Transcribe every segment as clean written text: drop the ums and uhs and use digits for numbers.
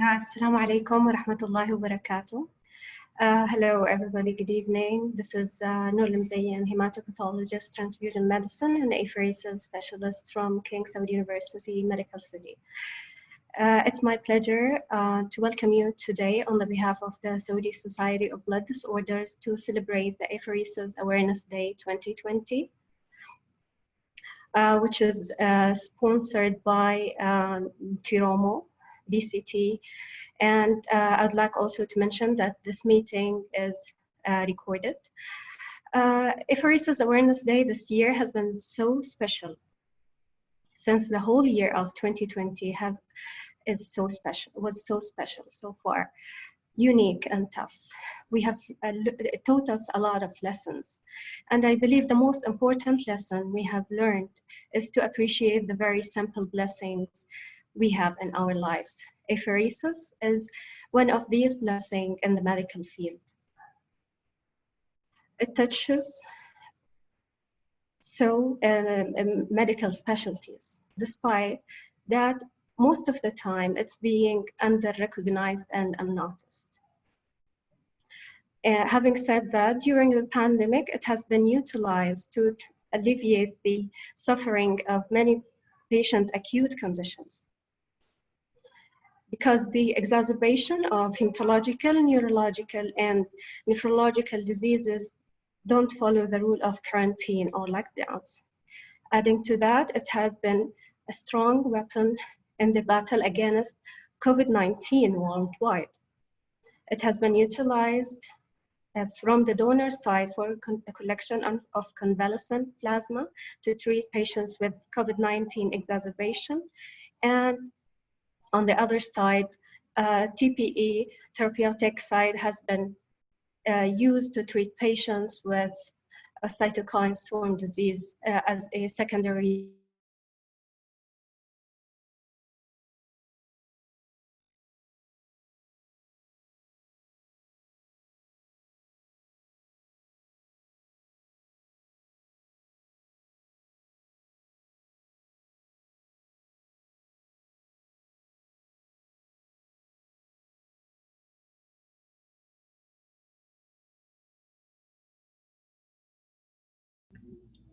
Assalamu alaikum wa rahmatullahi wa barakatuh. Hello, everybody. Good evening. This is Nour, hematopathologist, transfusion medicine, and apheresis specialist from King Saud University Medical City. It's my pleasure to welcome you today on the behalf of the Saudi Society of Blood Disorders to celebrate the Apheresis Awareness Day 2020, which is sponsored by THROMBOCYTOPENIA, BCT, and I'd like also to mention that this meeting is recorded. Apheresis Awareness Day this year has been so special, since the whole year of 2020 was so special so far, unique and tough. We have it taught us a lot of lessons, and I believe the most important lesson we have learned is to appreciate the very simple blessings we have in our lives. Apheresis is one of these blessings in the medical field. It touches medical specialties. Despite that, most of the time it's being under-recognized and unnoticed. Having said that, during the pandemic, it has been utilized to alleviate the suffering of many patient acute conditions, because the exacerbation of hematological, neurological, and nephrological diseases don't follow the rule of quarantine or lockdowns. Adding to that, it has been a strong weapon in the battle against COVID-19 worldwide. It has been utilized from the donor side for a collection of convalescent plasma to treat patients with COVID-19 exacerbation, and on the other side, TPE, therapeutic side, has been used to treat patients with a cytokine storm disease as a secondary.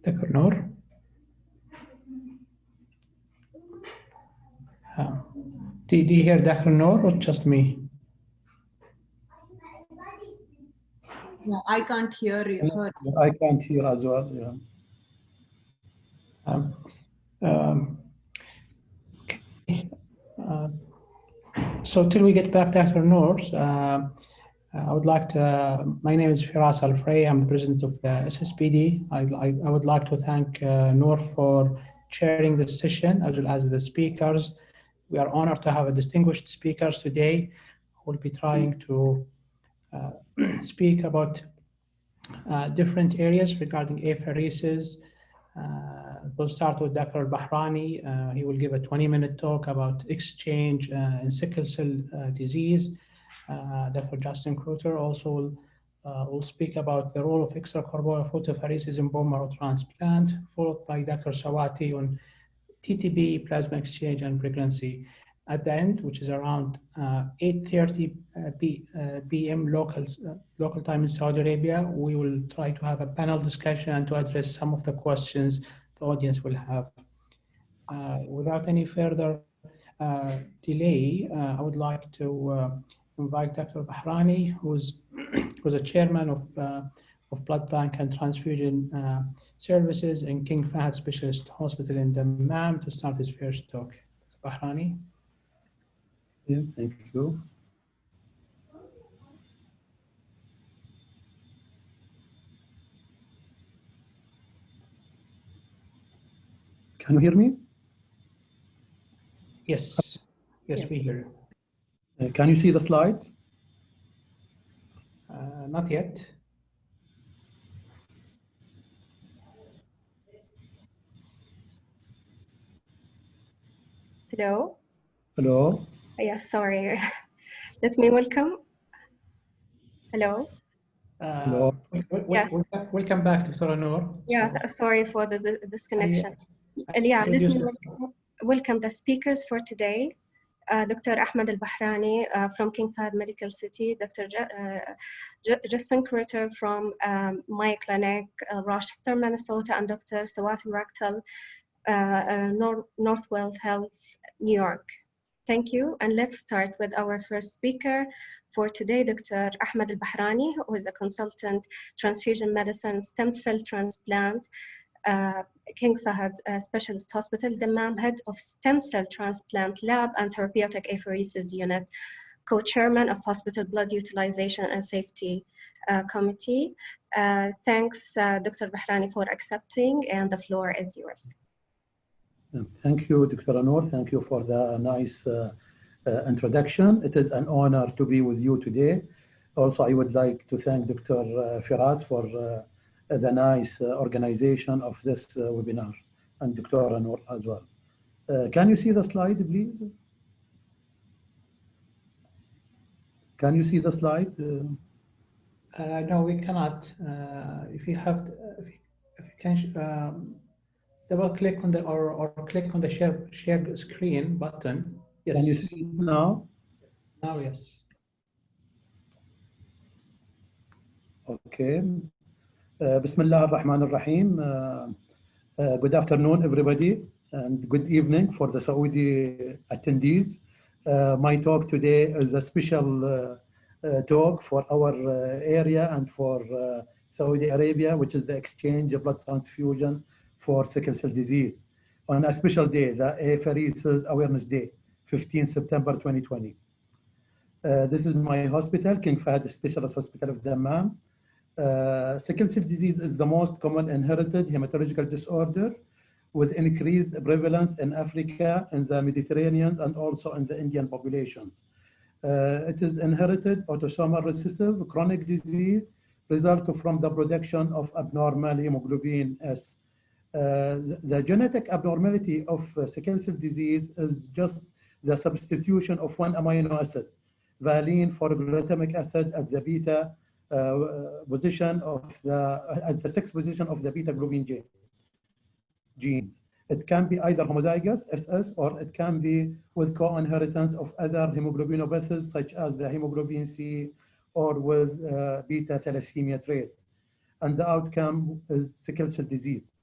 Dr. Nour? Did you hear Dr. Nour or just me? No, I can't hear you. I can't hear as well. Yeah. Okay. So till we get back to Dr. Nour, I would like to, my name is Firas Al-Frey, I'm the president of the SSPD. I would like to thank Nour for chairing this session, as well as the speakers. We are honored to have a distinguished speakers today who will be trying to speak about different areas regarding apheresis. We'll start with Dr. Albahrani. He will give a 20-minute talk about exchange in sickle cell disease. Dr. Justin Kreuter also will speak about the role of extracorporeal photopheresis in bone marrow transplant, followed by Dr. Sawti on TTP, plasma exchange, and pregnancy. At the end, which is around 8:30 p.m. local time in Saudi Arabia, we will try to have a panel discussion and to address some of the questions the audience will have. Without any further delay, I would like to invite Dr. Albahrani, who's a chairman of Blood Bank and Transfusion Services in King Fahad Specialist Hospital in Dammam, to start his first talk. Albahrani. Yeah, thank you. Can you hear me? Yes, yes, we hear you. Can you see the slides? Not yet. Hello? Hello? Yes, sorry. Let me welcome. Hello? Hello? Yes. Welcome back, Dr. Nour. Yeah, sorry for the disconnection. Let me welcome the speakers for today. Dr. Ahmed Albahrani from King Fahad Medical City, Dr. Justin Kreuter from Mayoclinic, Rochester, Minnesota, and Dr. Sawti Ratkal, Northwell Health, New York. Thank you, and let's start with our first speaker for today, Dr. Ahmed Albahrani, who is a consultant transfusion medicine stem cell transplant, King Fahad Specialist Hospital, Dammam, head of stem cell transplant lab and therapeutic apheresis unit, co-chairman of hospital blood utilization and safety committee. Thanks, Dr. Albahrani, for accepting, and the floor is yours. Thank you, Dr. Nour. Thank you for the nice introduction. It is an honor to be with you today. Also, I would like to thank Dr. Firas for the nice organization of this webinar, and Dr. Nour as well. Can you see the slide, please? Can you see the slide? No, we cannot. If you have, if you can. Double click on the or click on the share screen button. Yes. Can you see it now? Now, yes. Okay. Bismillah ar-Rahman ar-Rahim. Good afternoon, everybody, and good evening for the Saudi attendees. My talk today is a special talk for our area and for Saudi Arabia, which is the exchange of blood transfusion for sickle cell disease on a special day, the Apheresis Awareness Day, 15 September 2020. This is my hospital, King Fahad Specialist Hospital of Dammam. Sickle cell disease is the most common inherited hematological disorder with increased prevalence in Africa, in the Mediterranean, and also in the Indian populations. It is inherited autosomal recessive chronic disease resulting from the production of abnormal hemoglobin S. The genetic abnormality of sickle cell disease is just the substitution of one amino acid, valine for glutamic acid at the beta position of at the 6th position of the beta globin genes. It can be either homozygous SS, or it can be with co-inheritance of other hemoglobinopathies such as the hemoglobin C or with beta thalassemia trait. And the outcome is sickle cell disease.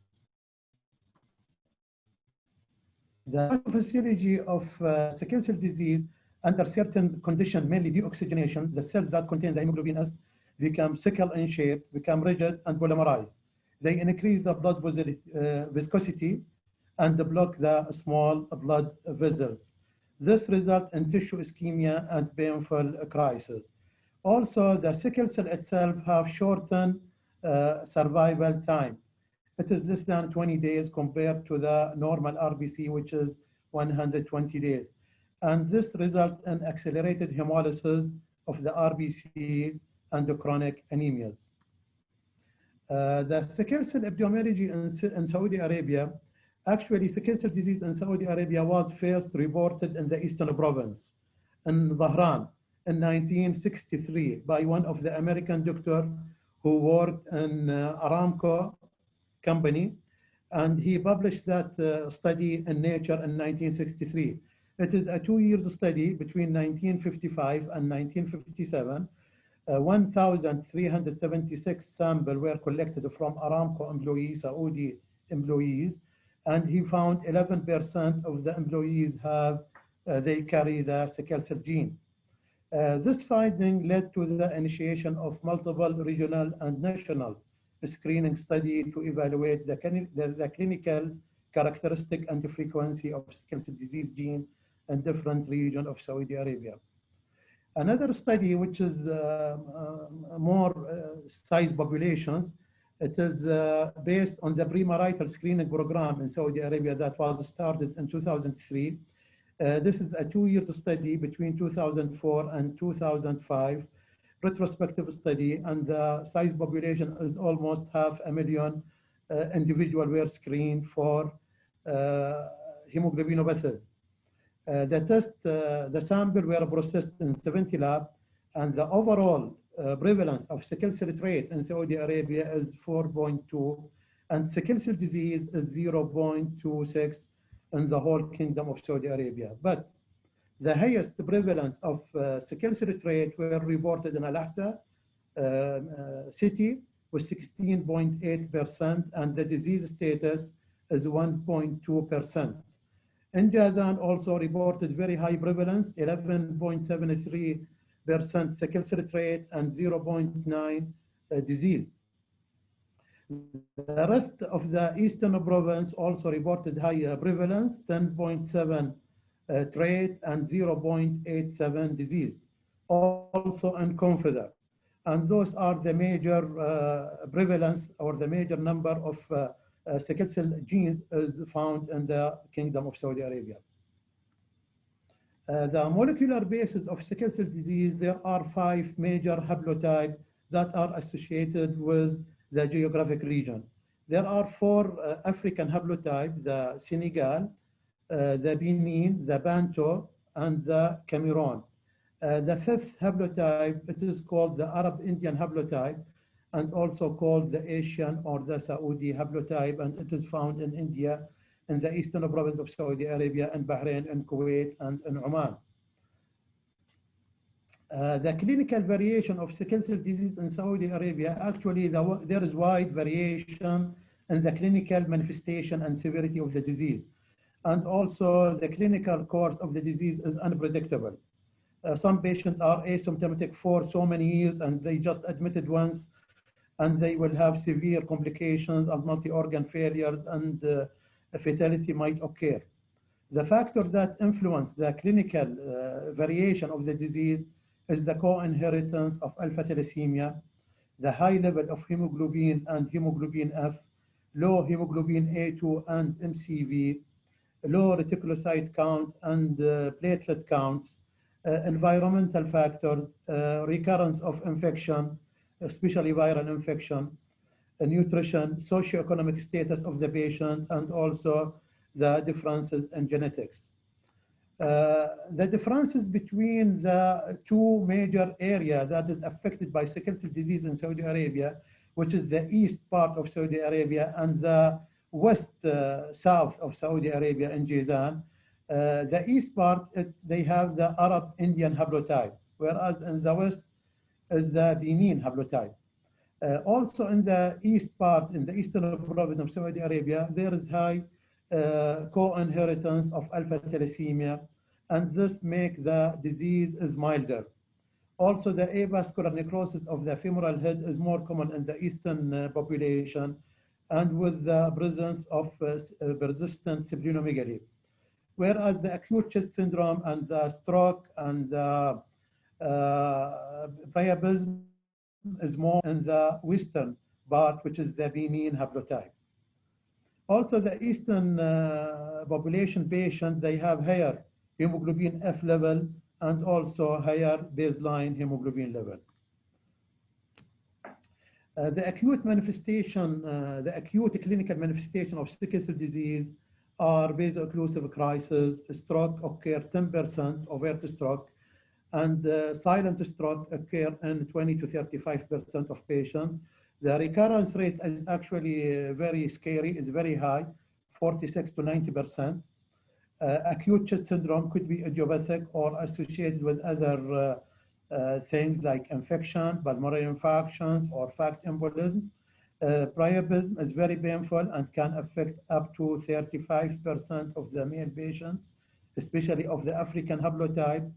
The pathophysiology of sickle cell disease, under certain conditions, mainly deoxygenation, the cells that contain the hemoglobin S become sickle in shape, become rigid and polymerized. They increase the blood viscosity and block the small blood vessels. This results in tissue ischemia and painful crisis. Also, the sickle cell itself have shortened survival time. It is less than 20 days compared to the normal RBC, which is 120 days. And this results in accelerated hemolysis of the RBC and the chronic anemias. The sickle cell epidemiology in Saudi Arabia, actually sickle cell disease in Saudi Arabia was first reported in the Eastern Province, in Dhahran, in 1963 by one of the American doctors who worked in Aramco company, and he published that study in Nature in 1963. It is a 2-year study between 1955 and 1957. 1,376 samples were collected from Aramco employees, Saudi employees, and he found 11% of the employees have, they carry the sickle cell gene. This finding led to the initiation of multiple regional and national screening study to evaluate the clinical characteristic and the frequency of sickle cell disease gene in different regions of Saudi Arabia. Another study, which is more size populations, it is based on the premarital screening program in Saudi Arabia that was started in 2003. This is a 2-year study between 2004 and 2005. Retrospective study, and the size population is almost 500,000 individuals were screened for hemoglobinopathies. The sample were processed in 70 labs, and the overall prevalence of sickle cell trait in Saudi Arabia is 4.2, and sickle cell disease is 0.26 in the whole kingdom of Saudi Arabia. But The highest prevalence of sickle cell trait were reported in Al-Ahsa city with 16.8%, and the disease status is 1.2%. In Jazan also reported very high prevalence, 11.73% sickle cell trait and 0.9 disease. The rest of the eastern province also reported high prevalence, 10.7 trait and 0.87 disease, also in Confeder. And those are the major prevalence or the major number of sickle cell genes is found in the Kingdom of Saudi Arabia. The molecular basis of sickle cell disease, there are 5 major haplotypes that are associated with the geographic region. There are 4 African haplotypes, the Senegal, the Benin, the Bantu, and the Cameroon. The 5th haplotype, it is called the Arab Indian haplotype, and also called the Asian or the Saudi haplotype, and it is found in India, in the eastern province of Saudi Arabia, in Bahrain, in Kuwait, and in Oman. The clinical variation of sickle cell disease in Saudi Arabia, actually there is wide variation in the clinical manifestation and severity of the disease. And also the clinical course of the disease is unpredictable. Some patients are asymptomatic for so many years and they just admitted once and they will have severe complications and multi-organ failures and fatality might occur. The factor that influence the clinical variation of the disease is the co-inheritance of alpha thalassemia, the high level of hemoglobin and hemoglobin F, low hemoglobin A2 and MCV, low reticulocyte count and platelet counts, environmental factors, recurrence of infection, especially viral infection, nutrition, socioeconomic status of the patient, and also the differences in genetics. The differences between the 2 major areas that is affected by sickle cell disease in Saudi Arabia, which is the east part of Saudi Arabia and the west south of Saudi Arabia in Jizan. The east part, they have the Arab Indian haplotype, whereas in the west is the Benin haplotype. Also in the east part, in the eastern province of Saudi Arabia, there is high co-inheritance of alpha thalassemia, and this make the disease is milder. Also, the avascular necrosis of the femoral head is more common in the eastern population, and with the presence of persistent splenomegaly. Whereas the acute chest syndrome and the stroke and the priapism is more in the western part, which is the Benin haplotype. Also, the eastern population patient, they have higher hemoglobin F level and also higher baseline hemoglobin level. The acute manifestation, the acute clinical manifestation of sickle cell disease are vaso-occlusive crisis, stroke occur 10% overt stroke, and silent stroke occur in 20 to 35% of patients. The recurrence rate is actually very scary, is very high, 46 to 90%. Acute chest syndrome could be idiopathic or associated with other things like infection, pulmonary infections, or fat embolism. Priapism is very painful and can affect up to 35% of the male patients, especially of the African haplotype.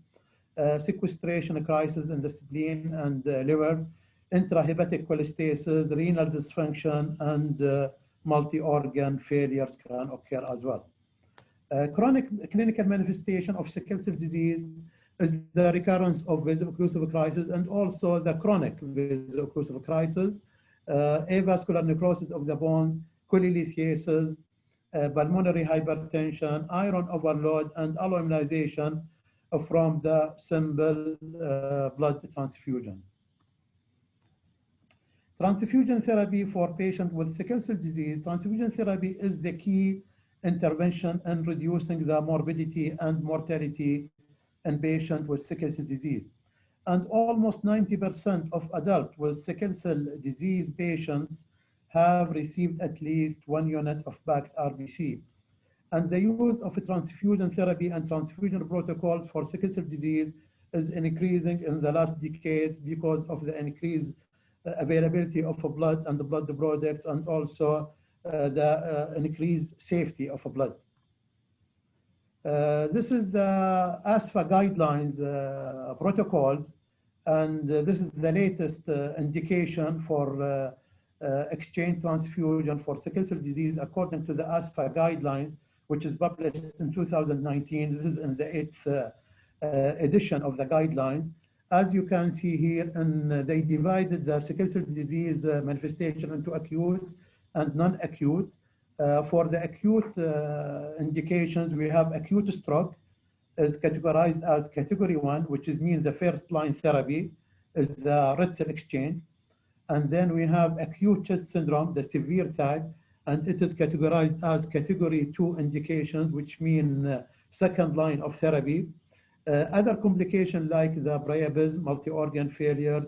Sequestration crisis in the spleen and liver, intrahepatic cholestasis, renal dysfunction, and multi-organ failures can occur as well. Chronic clinical manifestation of sickle cell disease is the recurrence of vaso-occlusive crisis and also the chronic vaso-occlusive crisis, avascular necrosis of the bones, cholelithiasis, pulmonary hypertension, iron overload, and alloimmunization from the simple blood transfusion. Transfusion therapy for patients with sickle cell disease. Transfusion therapy is the key intervention in reducing the morbidity and mortality in patients with sickle cell disease. And almost 90% of adults with sickle cell disease patients have received at least 1 unit of packed RBC. And the use of transfusion therapy and transfusion protocols for sickle cell disease is increasing in the last decades because of the increased availability of blood and the blood products, and also the increased safety of blood. This is the ASFA guidelines protocols, and this is the latest indication for exchange transfusion for sickle cell disease according to the ASFA guidelines, which is published in 2019. This is in the 8th edition of the guidelines. As you can see here, and they divided the sickle cell disease manifestation into acute and non-acute. For the acute indications, we have acute stroke is categorized as category 1, which is mean the first line therapy is the red cell exchange. And then we have acute chest syndrome, the severe type, and it is categorized as category 2 indications, which mean second line of therapy. Other complications like the priapism, multi-organ failures,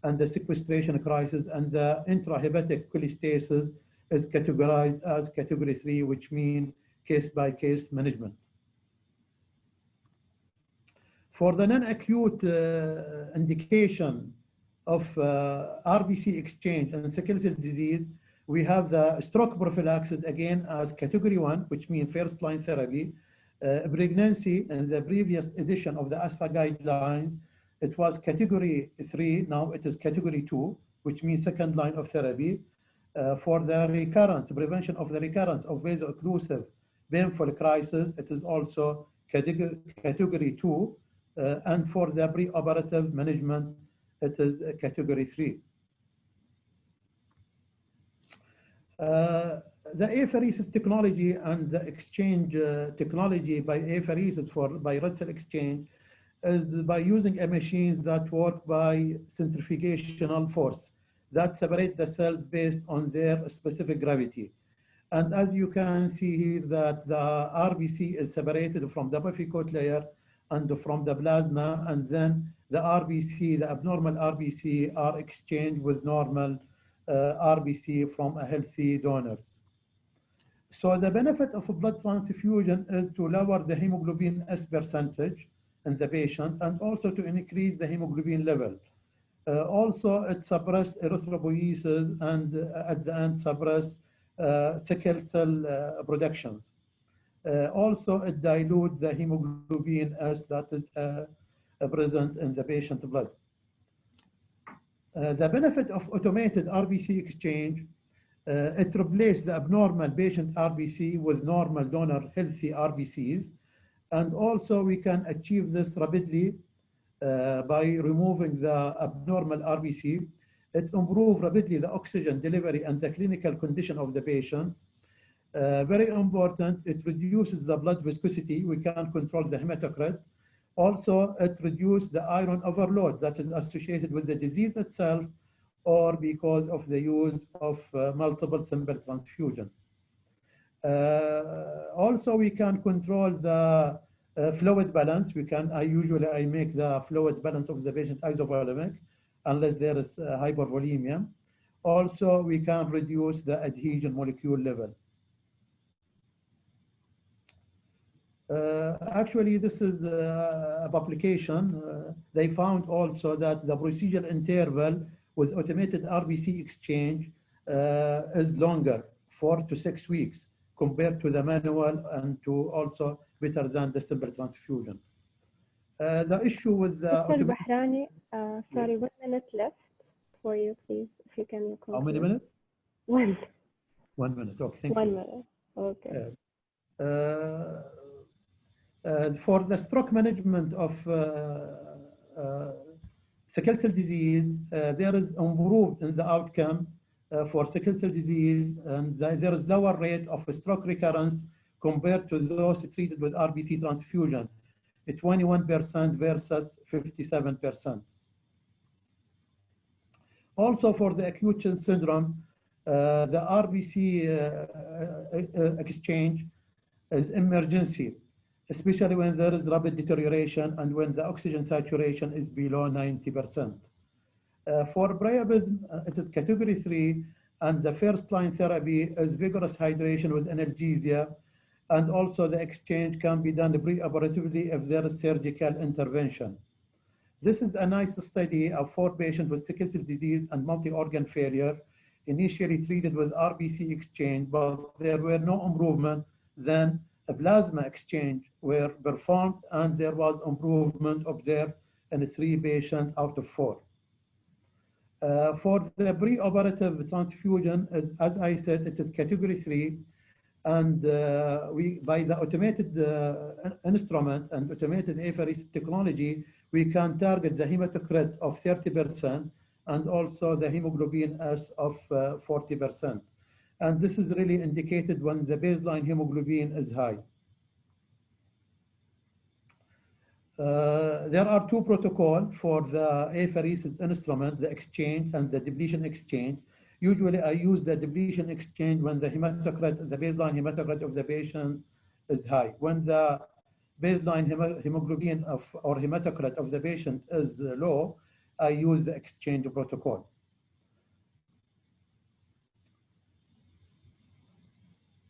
and the sequestration crisis, and the intrahepatic cholestasis is categorized as category 3, which mean case-by-case management. For the non-acute indication of RBC exchange and sickle cell disease, we have the stroke prophylaxis again as category 1, which means first line therapy. Pregnancy in the previous edition of the ASFA guidelines, it was category 3, now it is category 2, which means second line of therapy. For the recurrence, prevention of the recurrence of vaso-occlusive painful crisis, it is also category 2. And for the preoperative management, it is category 3. The apheresis technology and the exchange technology by apheresis by red cell exchange is by using machines that work by centrifugational force that separate the cells based on their specific gravity. And as you can see here, that the RBC is separated from the buffy coat layer and from the plasma, and then the RBC, the abnormal RBC, are exchanged with normal RBC from a healthy donors. So the benefit of a blood transfusion is to lower the hemoglobin S percentage in the patient, and also to increase the hemoglobin level. Also, it suppresses erythropoiesis, and at the end suppress sickle cell productions. Also, it dilutes the hemoglobin S that is present in the patient blood. The benefit of automated RBC exchange, it replaces the abnormal patient RBC with normal donor healthy RBCs. And also we can achieve this rapidly by removing the abnormal RBC. It improves rapidly the oxygen delivery and the clinical condition of the patients. Very important, it reduces the blood viscosity. We can control the hematocrit. Also, it reduces the iron overload that is associated with the disease itself, or because of the use of multiple simple transfusion. Also, we can control the fluid balance. We can, I make the fluid balance of the patient isovolemic, unless there is hypervolemia. Also, we can reduce the adhesion molecule level. Actually, this is a publication. They found also that the procedural interval with automated RBC exchange is longer, 4 to 6 weeks, compared to the manual, and to also better than the simple transfusion. The issue with the Albahrani, sorry, 1 minute left for you, please, if you can continue. How many minutes? 1. 1 minute. Okay, thank 1 you. minute. Okay. For the stroke management of sickle cell disease, there is improved in the outcome for sickle cell disease, and there is lower rate of stroke recurrence compared to those treated with RBC transfusion, 21% versus 57%. Also, for the acute chest syndrome, the RBC exchange is emergency, especially when there is rapid deterioration and when the oxygen saturation is below 90%. For priapism, it is category 3, and the first line therapy is vigorous hydration with analgesia. And also the exchange can be done preoperatively if there is surgical intervention. This is a nice study of 4 patients with sickle cell disease and multi-organ failure, initially treated with RBC exchange, but there were no improvement. Then a plasma exchange were performed, and there was improvement observed in 3 patients out of 4. For the preoperative transfusion, as I said, it is category 3, and by the automated instrument and automated apheresis technology, we can target the hematocrit of 30% and also the hemoglobin S of 40%. And this is really indicated when the baseline hemoglobin is high. There are 2 protocols for the apheresis instrument, the exchange and the depletion exchange. Usually I use the depletion exchange when the hematocrit, the baseline hematocrit of the patient is high. When the baseline hemoglobin or hematocrit of the patient is low, I use the exchange protocol.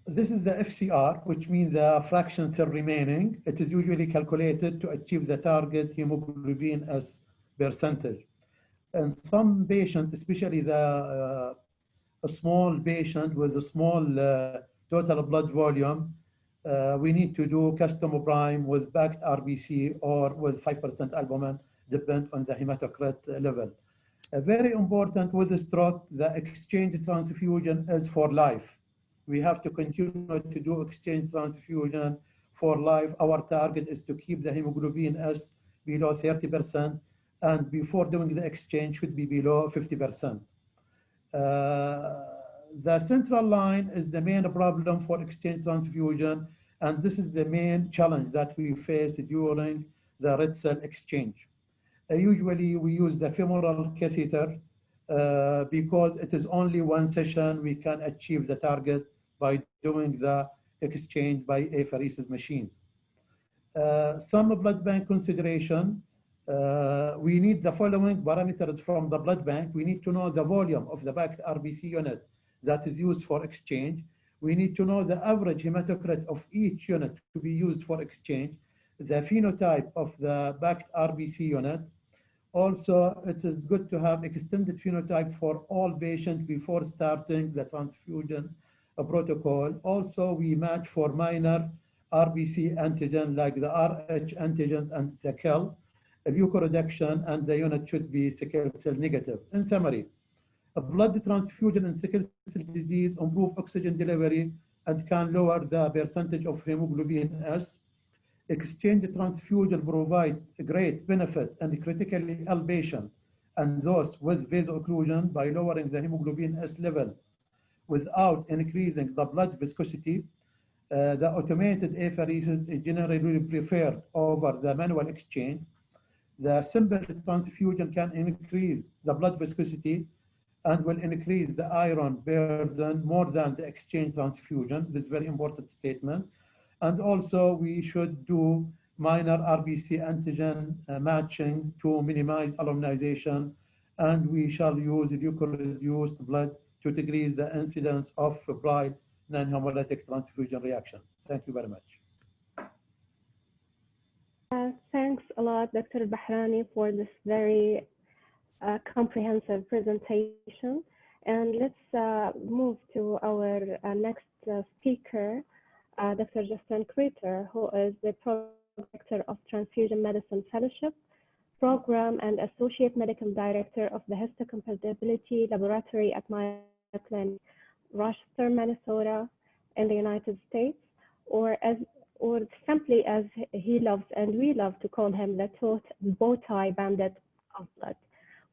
This is the FCR, which means the fraction cell remaining. It is usually calculated to achieve the target hemoglobin as percentage. And some patients, especially a small patient with a small total blood volume, we need to do custom prime with backed RBC or with 5% albumin, depend on the hematocrit level. Very important with the stroke, the exchange transfusion is for life. We have to continue to do exchange transfusion for life. Our target is to keep the hemoglobin S below 30%, and before doing the exchange should be below 50%. The central line is the main problem for exchange transfusion, and this is the main challenge that we face during the red cell exchange. Usually we use the femoral catheter because it is only 1 session we can achieve the target by doing the exchange by apheresis machines. Some blood bank consideration, we need the following parameters from the blood bank. We need to know the volume of the backed RBC unit that is used for exchange. We need to know the average hematocrit of each unit to be used for exchange, the phenotype of the backed RBC unit. Also, it is good to have extended phenotype for all patients before starting the transfusion protocol. Also, we match for minor RBC antigen like the RH antigens and the KEL, leukoreduction, and the unit should be sickle cell negative. In summary, a blood transfusion in sickle cell disease improve oxygen delivery and can lower the percentage of hemoglobin S. Exchange transfusion provide a great benefit in critically ill patients and those with vaso-occlusion by lowering the hemoglobin S level without increasing the blood viscosity. The automated apheresis is generally preferred over the manual exchange. The simple transfusion can increase the blood viscosity and will increase the iron burden more than the exchange transfusion. This is a very important statement. And also we should do minor RBC antigen matching to minimize alumnization, and we shall use leukoreduced blood to decrease the incidence of febrile non-hemolytic transfusion reaction. Thank you very much. Thanks a lot, Dr. Albahrani, for this very comprehensive presentation. And let's move to our next speaker, Dr. Justin Kreuter, who is the Director of Transfusion Medicine Fellowship Program and Associate Medical Director of the Histocompatibility Laboratory at Mayoclinic, Rochester, Minnesota, in the United States, or simply as he loves and we love to call him, the bow-tie bandit of blood.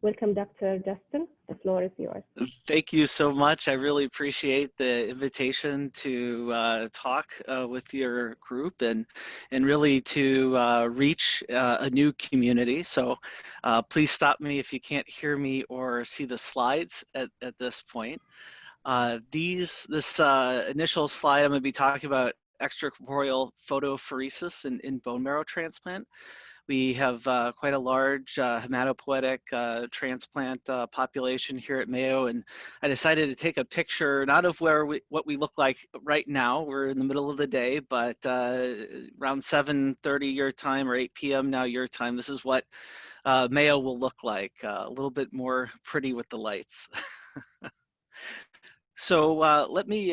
Welcome, Dr. Justin. The floor is yours. Thank you so much. I really appreciate the invitation to talk with your group and really to reach a new community. So please stop me if you can't hear me or see the slides at this point. This initial slide, I'm going to be talking about extracorporeal photopheresis in bone marrow transplant, We have quite a large hematopoietic transplant population here at Mayo, and I decided to take a picture, not of what we look like right now. We're in the middle of the day, but around 7:30 your time or 8 p.m. now your time, this is what Mayo will look like, a little bit more pretty with the lights. So let me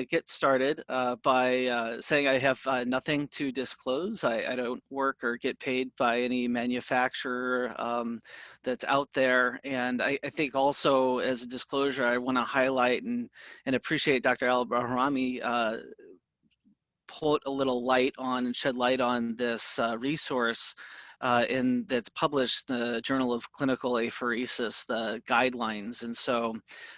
get started by saying I have nothing to disclose. I don't work or get paid by any manufacturer that's out there. And I think also as a disclosure, I want to highlight and appreciate Dr. Albahrani put a little light on and shed light on this resource that's published in the Journal of Clinical Apheresis, the guidelines. And so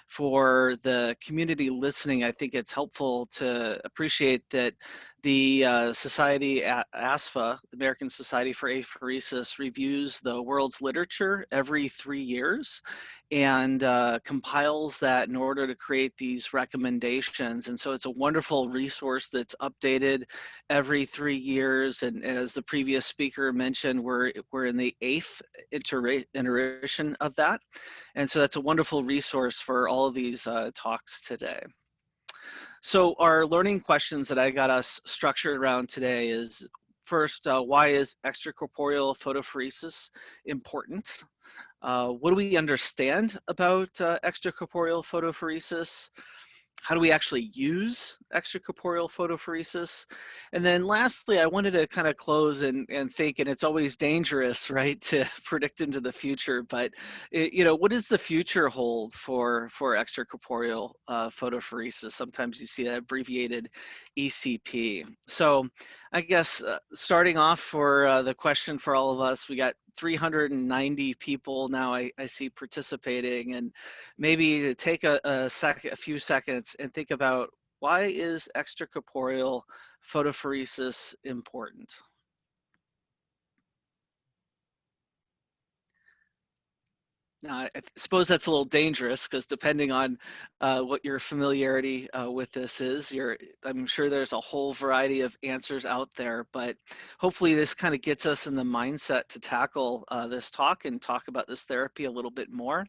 for the community listening, I think it's helpful to appreciate that the society, ASPHA, American Society for Apheresis, reviews the world's literature every 3 years and compiles that in order to create these recommendations. And so it's a wonderful resource that's updated every 3 years. And as the previous speaker mentioned, we're in the 8th iteration of that. And so that's a wonderful resource for all of these talks today. So our learning questions that I got us structured around today is, first, why is extracorporeal photopheresis important? What do we understand about extracorporeal photopheresis? How do we actually use extracorporeal photopheresis? And then lastly, I wanted to kind of close and think, and it's always dangerous, right, to predict into the future, but what does the future hold for extracorporeal photopheresis? Sometimes you see that abbreviated ECP. So I guess starting off for the question for all of us, we got 390 people now I see participating, and maybe to take a few seconds and think about, why is extracorporeal photopheresis important? Now, I suppose that's a little dangerous because depending on what your familiarity with this is, I'm sure there's a whole variety of answers out there, but hopefully this kind of gets us in the mindset to tackle this talk and talk about this therapy a little bit more.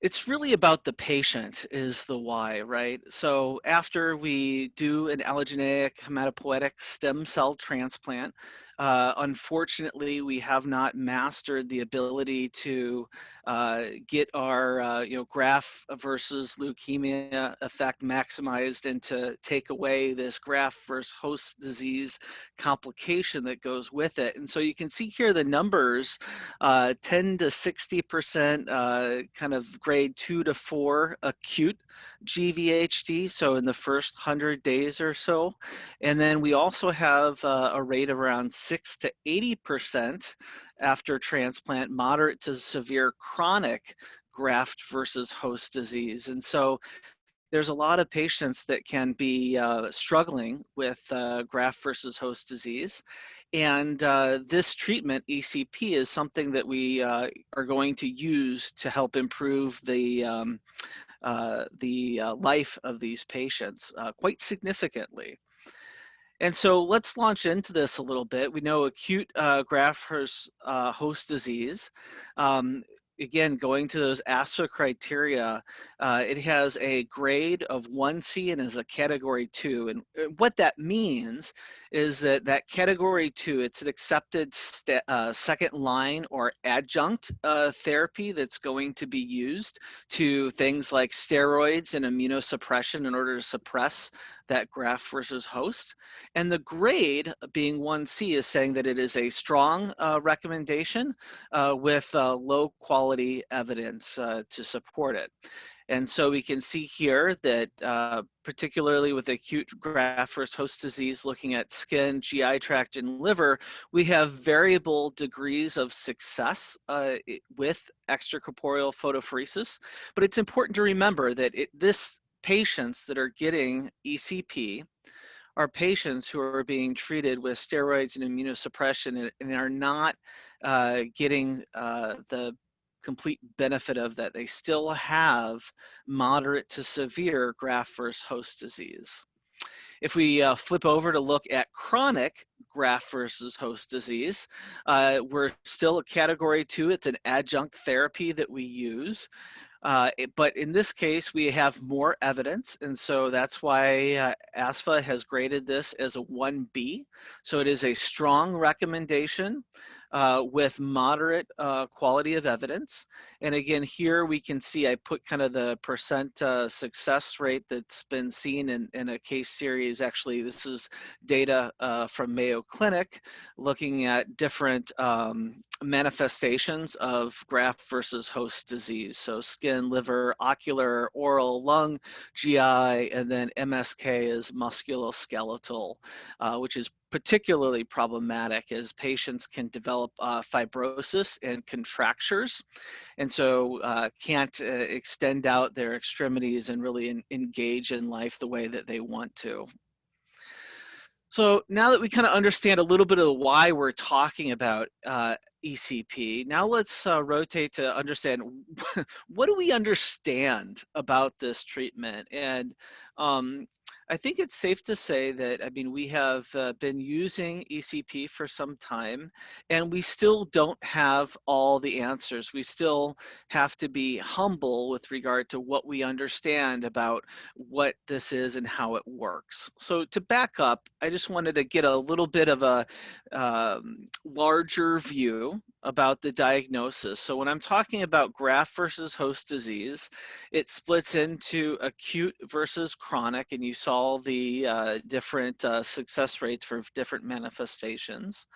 It's really about the patient is the why, right? So after we do an allogeneic hematopoietic stem cell transplant, unfortunately, we have not mastered the ability to get our graft versus leukemia effect maximized and to take away this graft versus host disease complication that goes with it. And so you can see here the numbers, 10 to 60% kind of grade 2 to 4 acute GvHD, so in the first 100 days or so. And then we also have a rate of around 6 to 80% after transplant, moderate to severe chronic graft versus host disease. And so there's a lot of patients that can be struggling with graft versus host disease. And this treatment, ECP, is something that we are going to use to help improve the life of these patients quite significantly. And so let's launch into this a little bit. We know acute graft versus host disease. Again, going to those ASPHA criteria, it has a grade of 1C and is a category 2. And what that means is that category 2, it's an accepted second line or adjunct therapy that's going to be used to things like steroids and immunosuppression in order to suppress that graft versus host. And the grade being 1C is saying that it is a strong recommendation with low quality evidence to support it. And so we can see here that particularly with acute graft versus host disease, looking at skin, GI tract, and liver, we have variable degrees of success with extracorporeal photopheresis. But it's important to remember that patients that are getting ECP are patients who are being treated with steroids and immunosuppression and are not getting the complete benefit of that. They still have moderate to severe graft versus host disease. If we flip over to look at chronic graft versus host disease, we're still a category 2. It's an adjunct therapy that we use. But in this case, we have more evidence, and so that's why ASFA has graded this as a 1B. So it is a strong recommendation with moderate quality of evidence. And again, here we can see I put kind of the percent success rate that's been seen in a case series. Actually, this is data from Mayoclinic looking at different manifestations of graft versus host disease. So skin, liver, ocular, oral, lung, GI, and then MSK is musculoskeletal, which is particularly problematic as patients can develop fibrosis and contractures, and so can't extend out their extremities and really engage in life the way that they want to. So now that we kind of understand a little bit of why we're talking about ECP, now let's rotate to understand what do we understand about this treatment. And I think it's safe to say that, I mean, we have been using ECP for some time, and we still don't have all the answers. We still have to be humble with regard to what we understand about what this is and how it works. So to back up, I just wanted to get a little bit of a larger view about the diagnosis. So when I'm talking about graft versus host disease, it splits into acute versus chronic, and you saw the different success rates for different manifestations.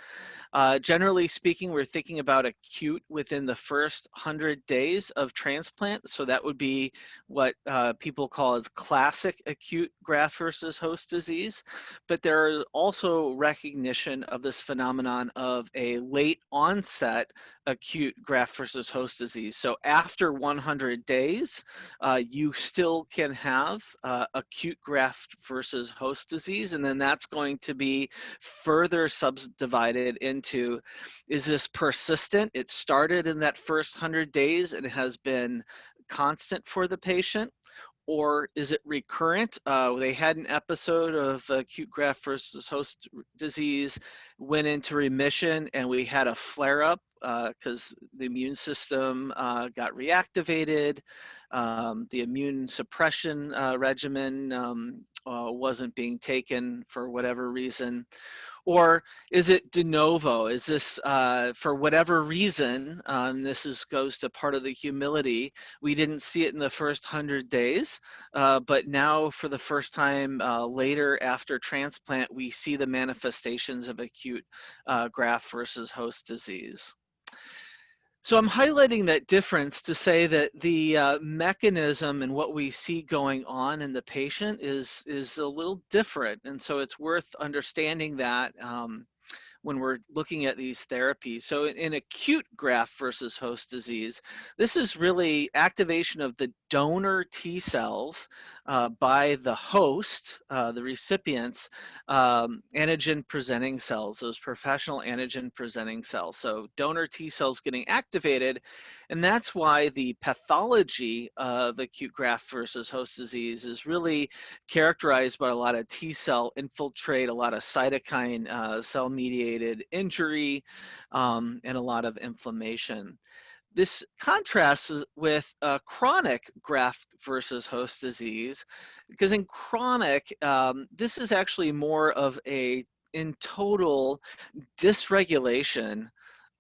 Generally speaking, we're thinking about acute within the first 100 days of transplant. So that would be what people call as classic acute graft versus host disease. But there is also recognition of this phenomenon of a late onset acute graft versus host disease. So after 100 days, you still can have acute graft versus host disease, and then that's going to be further subdivided into, is this persistent? It started in that first 100 days and it has been constant for the patient. Or is it recurrent? They had an episode of acute graft versus host disease, went into remission, and we had a flare-up because the immune system got reactivated. The immune suppression regimen wasn't being taken for whatever reason. Or is it de novo? Is this, for whatever reason, this goes to part of the humility, we didn't see it in the first 100 days, but now for the first time later after transplant, we see the manifestations of acute graft versus host disease. So I'm highlighting that difference to say that the mechanism and what we see going on in the patient is a little different. And so it's worth understanding that when we're looking at these therapies. So in acute graft versus host disease, this is really activation of the donor T cells by the host, the recipient's antigen presenting cells, those professional antigen presenting cells. So donor T cells getting activated, and that's why the pathology of acute graft versus host disease is really characterized by a lot of T cell infiltrate, a lot of cytokine cell mediated injury, and a lot of inflammation. This contrasts with chronic graft versus host disease, because in chronic, this is actually more of a, in total, dysregulation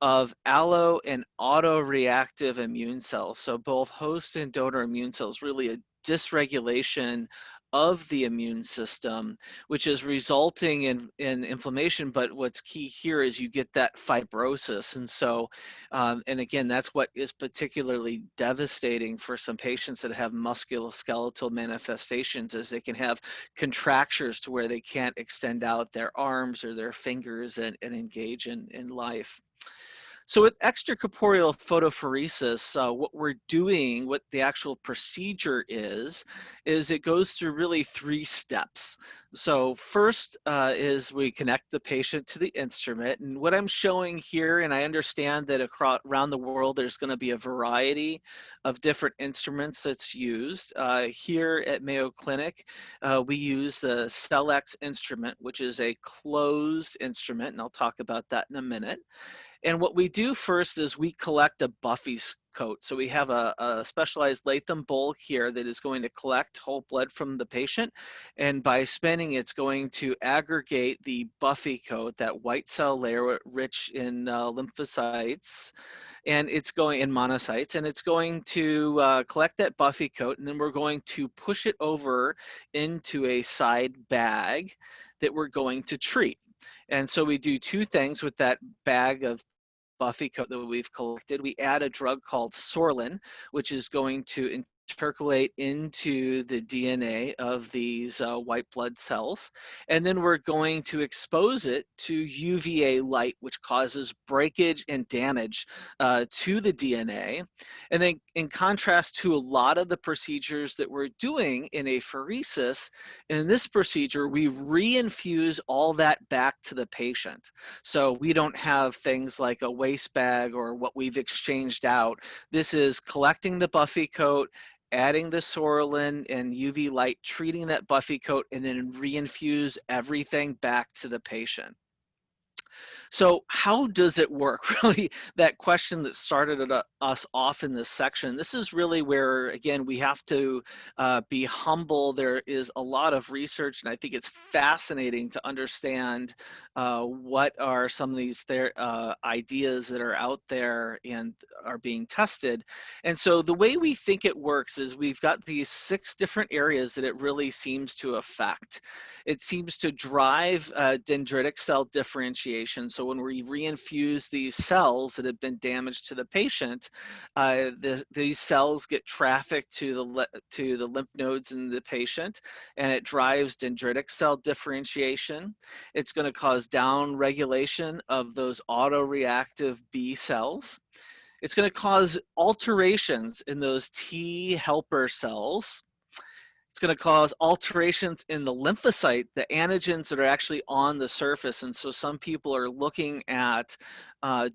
of allo and autoreactive immune cells. So both host and donor immune cells, really a dysregulation of the immune system, which is resulting in inflammation. But what's key here is you get that fibrosis. And so, and again, that's what is particularly devastating for some patients that have musculoskeletal manifestations, is they can have contractures to where they can't extend out their arms or their fingers and engage in life. So with extracorporeal photopheresis, what we're doing, what the actual procedure is it goes through really 3 steps. So first is we connect the patient to the instrument. And what I'm showing here, and I understand that around the world, there's going to be a variety of different instruments that's used. Here at Mayo Clinic, we use the CellX instrument, which is a closed instrument, and I'll talk about that in a minute. And what we do first is we collect a Buffy coat. So we have a specialized Latham bowl here that is going to collect whole blood from the patient. And by spinning, it's going to aggregate the Buffy coat, that white cell layer rich in lymphocytes, and it's going in monocytes, and it's going to collect that Buffy coat, and then we're going to push it over into a side bag that we're going to treat. And so we do two things with that bag of Buffy coat that we've collected. We add a drug called sorlin, which is going to intercalate into the DNA of these white blood cells. And then we're going to expose it to UVA light, which causes breakage and damage to the DNA. And then in contrast to a lot of the procedures that we're doing in apheresis, in this procedure, we reinfuse all that back to the patient. So we don't have things like a waste bag or what we've exchanged out. This is collecting the Buffy coat, adding the sorlin and UV light, treating that Buffy coat, and then reinfuse everything back to the patient. So how does it work? Really, that question that started us off in this section, this is really where, again, we have to be humble. There is a lot of research, and I think it's fascinating to understand what are some of these ideas that are out there and are being tested. And so the way we think it works is we've got these 6 different areas that it really seems to affect. It seems to drive dendritic cell differentiation. So when we reinfuse these cells that have been damaged to the patient, these cells get trafficked to the lymph nodes in the patient, and it drives dendritic cell differentiation. It's going to cause down regulation of those autoreactive B cells. It's going to cause alterations in those T helper cells. It's going to cause alterations in the lymphocyte, the antigens that are actually on the surface. And so some people are looking at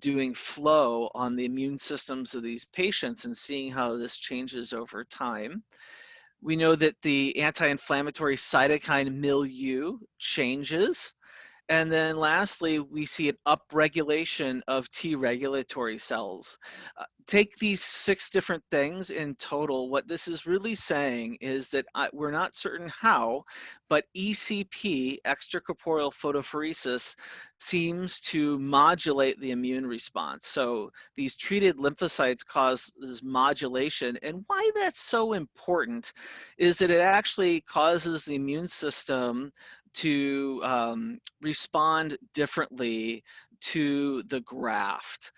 doing flow on the immune systems of these patients and seeing how this changes over time. We know that the anti-inflammatory cytokine milieu changes. And then lastly, we see an upregulation of T regulatory cells. Take these 6 different things in total. What this is really saying is that we're not certain how, but ECP, extracorporeal photopheresis, seems to modulate the immune response. So these treated lymphocytes causes modulation. And why that's so important is that it actually causes the immune system to respond differently to the graft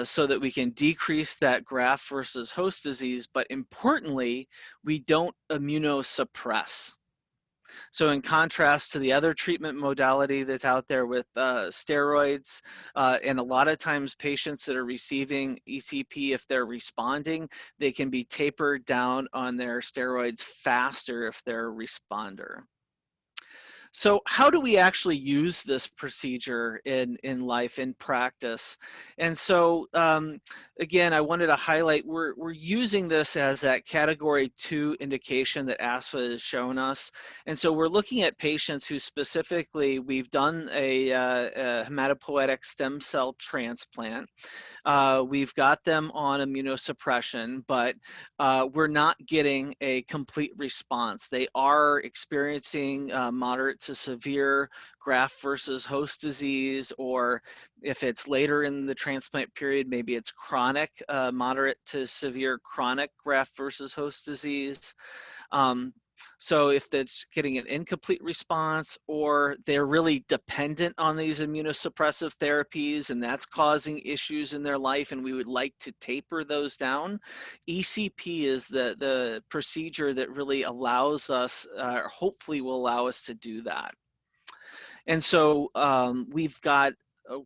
so that we can decrease that graft versus host disease, but importantly, we don't immunosuppress. So in contrast to the other treatment modality that's out there with steroids, and a lot of times patients that are receiving ECP, if they're responding, they can be tapered down on their steroids faster if they're a responder. So how do we actually use this procedure in life, in practice? And so, again, I wanted to highlight, we're using this as that category 2 indication that ASFA has shown us. And so we're looking at patients who specifically, we've done a hematopoietic stem cell transplant. We've got them on immunosuppression, but we're not getting a complete response. They are experiencing moderate to severe graft versus host disease, or if it's later in the transplant period, maybe it's chronic, moderate to severe chronic graft versus host disease. So if that's getting an incomplete response, or they're really dependent on these immunosuppressive therapies and that's causing issues in their life and we would like to taper those down, ECP is the procedure that really allows us, hopefully will allow us to do that. And so we've got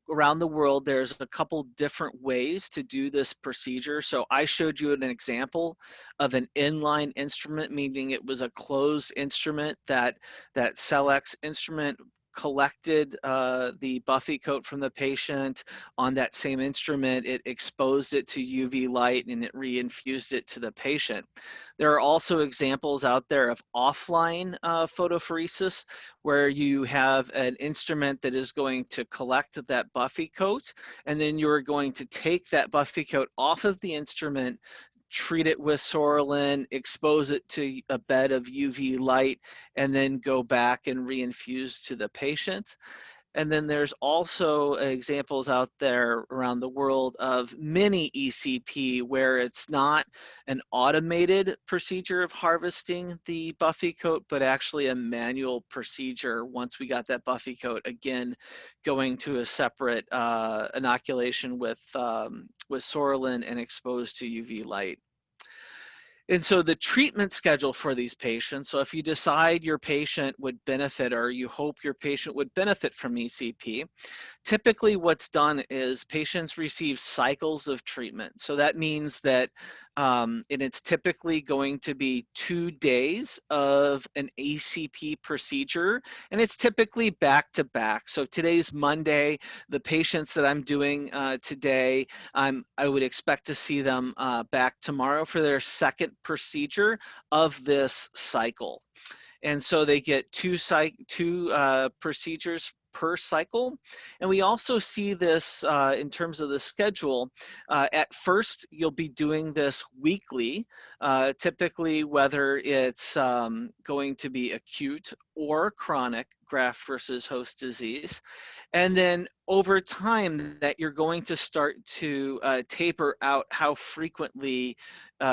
around the world, there's a couple different ways to do this procedure. So I showed you an example of an inline instrument, meaning it was a closed instrument that Cellex instrument collected the buffy coat from the patient. On that same instrument, it exposed it to UV light and it reinfused it to the patient. There are also examples out there of offline photopheresis, where you have an instrument that is going to collect that buffy coat, and then you're going to take that buffy coat off of the instrument, treat it with Sorolin, expose it to a bed of UV light, and then go back and reinfuse to the patient. And then there's also examples out there around the world of mini ECP, where it's not an automated procedure of harvesting the buffy coat, but actually a manual procedure. Once we got that buffy coat, again, going to a separate inoculation with Sorolin and exposed to UV light. And so the treatment schedule for these patients, so if you decide your patient would benefit, or you hope your patient would benefit from ECP, typically what's done is patients receive cycles of treatment. So that means that, and it's typically going to be 2 days of an ACP procedure, and it's typically back to back. So today's Monday, the patients that I'm doing today, I would expect to see them back tomorrow for their second procedure of this cycle. And so they get two procedures per cycle. And we also see this in terms of the schedule. At first, you'll be doing this weekly, typically whether it's going to be acute or chronic graft versus host disease. And then over time that you're going to start to taper out how frequently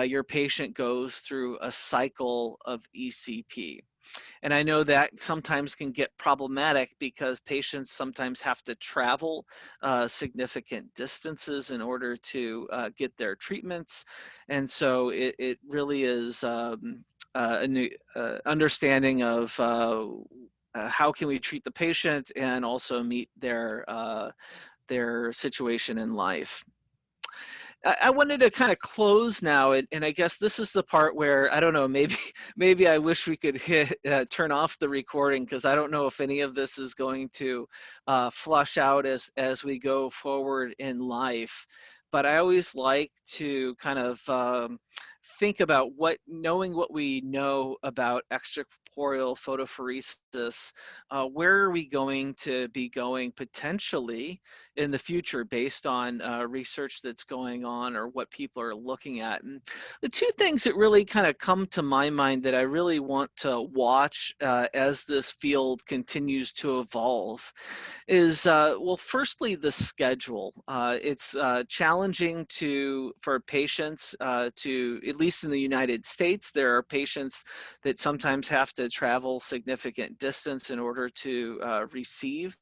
your patient goes through a cycle of ECP. And I know that sometimes can get problematic because patients sometimes have to travel significant distances in order to get their treatments. And so it really is a new understanding of how can we treat the patient and also meet their situation in life. I wanted to kind of close now, and I guess this is the part where, I don't know, maybe I wish we could turn off the recording, because I don't know if any of this is going to flush out as we go forward in life. But I always like to kind of think about knowing what we know about extracorporeal photopheresis, where are we going to be going potentially in the future based on research that's going on or what people are looking at. And the two things that really kind of come to my mind that I really want to watch as this field continues to evolve is, well, firstly, the schedule. It's challenging for patients to, at least in the United States, there are patients that sometimes have to travel significant distance in order to receive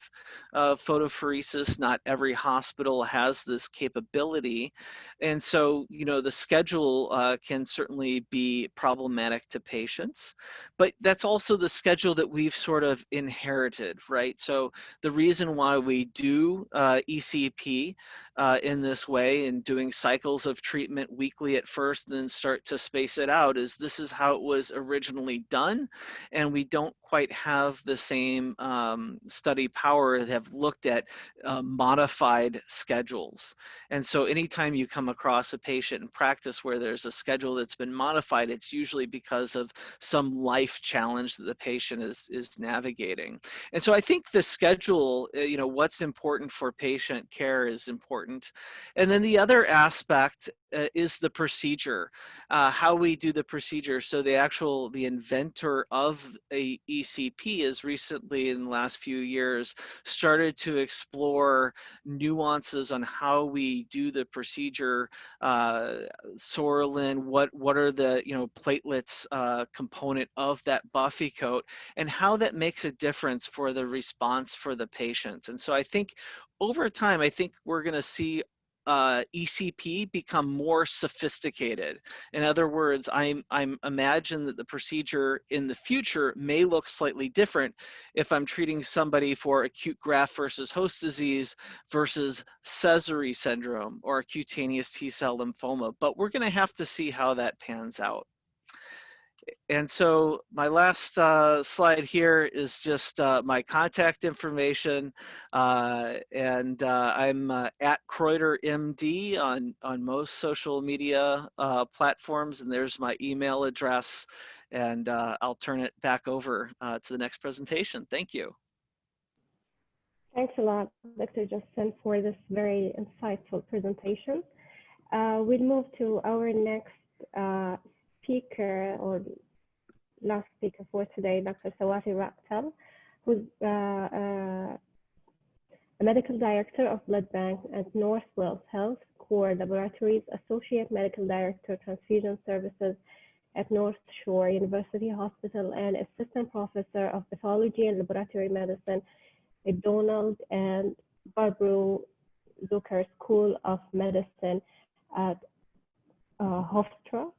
photopheresis. Not every hospital has this capability. And so, you know, the schedule can certainly be problematic to patients, but that's also the schedule that we've sort of inherited, right? So the reason why we do ECP in this way and doing cycles of treatment weekly at first, and then start to space it out, is this is how it was originally done. And we don't quite have the same study power that have looked at modified schedules. And so anytime you come across a patient in practice where there's a schedule that's been modified, it's usually because of some life challenge that the patient is navigating. And so I think the schedule, you know, what's important for patient care is important. And then the other aspect is the procedure, how we do the procedure. So the inventor of a ECP has recently, in the last few years, started to explore nuances on how we do the procedure. Sorolin, what are the, you know, platelets component of that buffy coat, and how that makes a difference for the response for the patients. And so I think over time, I think we're going to see ECP become more sophisticated. In other words, I'm imagine that the procedure in the future may look slightly different if I'm treating somebody for acute graft versus host disease versus Sézary syndrome or cutaneous T-cell lymphoma. But we're going to have to see how that pans out. And so my last slide here is just my contact information. I'm at Kreuter MD on most social media platforms, and there's my email address. And I'll turn it back over to the next presentation. Thank you. Thanks a lot, Dr. Justin, for this very insightful presentation. We'll move to our next speaker, or last speaker for today, Dr. Sawti Ratkal, who's a medical director of blood bank at Northwell Health Core Laboratories, associate medical director, transfusion services at North Shore University Hospital, and assistant professor of pathology and laboratory medicine at Donald and Barbara Zucker School of Medicine at Hofstra.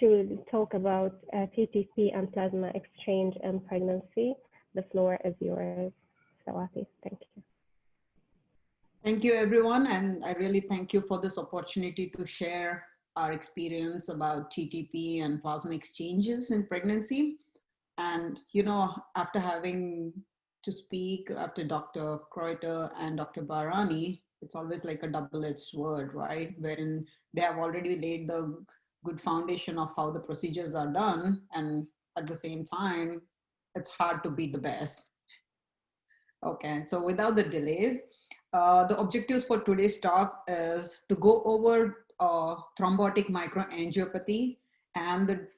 She will talk about TTP and plasma exchange and pregnancy. The floor is yours, Sawti. Thank you. Thank you, everyone. And I really thank you for this opportunity to share our experience about TTP and plasma exchanges in pregnancy. And, you know, after having to speak after Dr. Kreuter and Dr. Albahrani, it's always like a double-edged sword, right? Wherein they have already laid the good foundation of how the procedures are done. And at the same time, it's hard to be the best. Okay, so without the delays, the objectives for today's talk is to go over thrombotic microangiopathy and the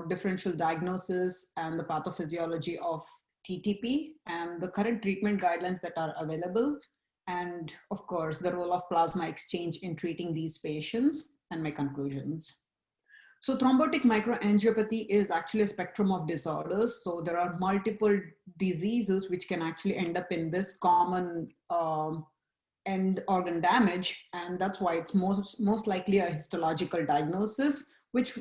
differential diagnosis and the pathophysiology of TTP and the current treatment guidelines that are available. And of course, the role of plasma exchange in treating these patients and my conclusions. So thrombotic microangiopathy is actually a spectrum of disorders. So there are multiple diseases which can actually end up in this common end organ damage. And that's why it's most likely a histological diagnosis, which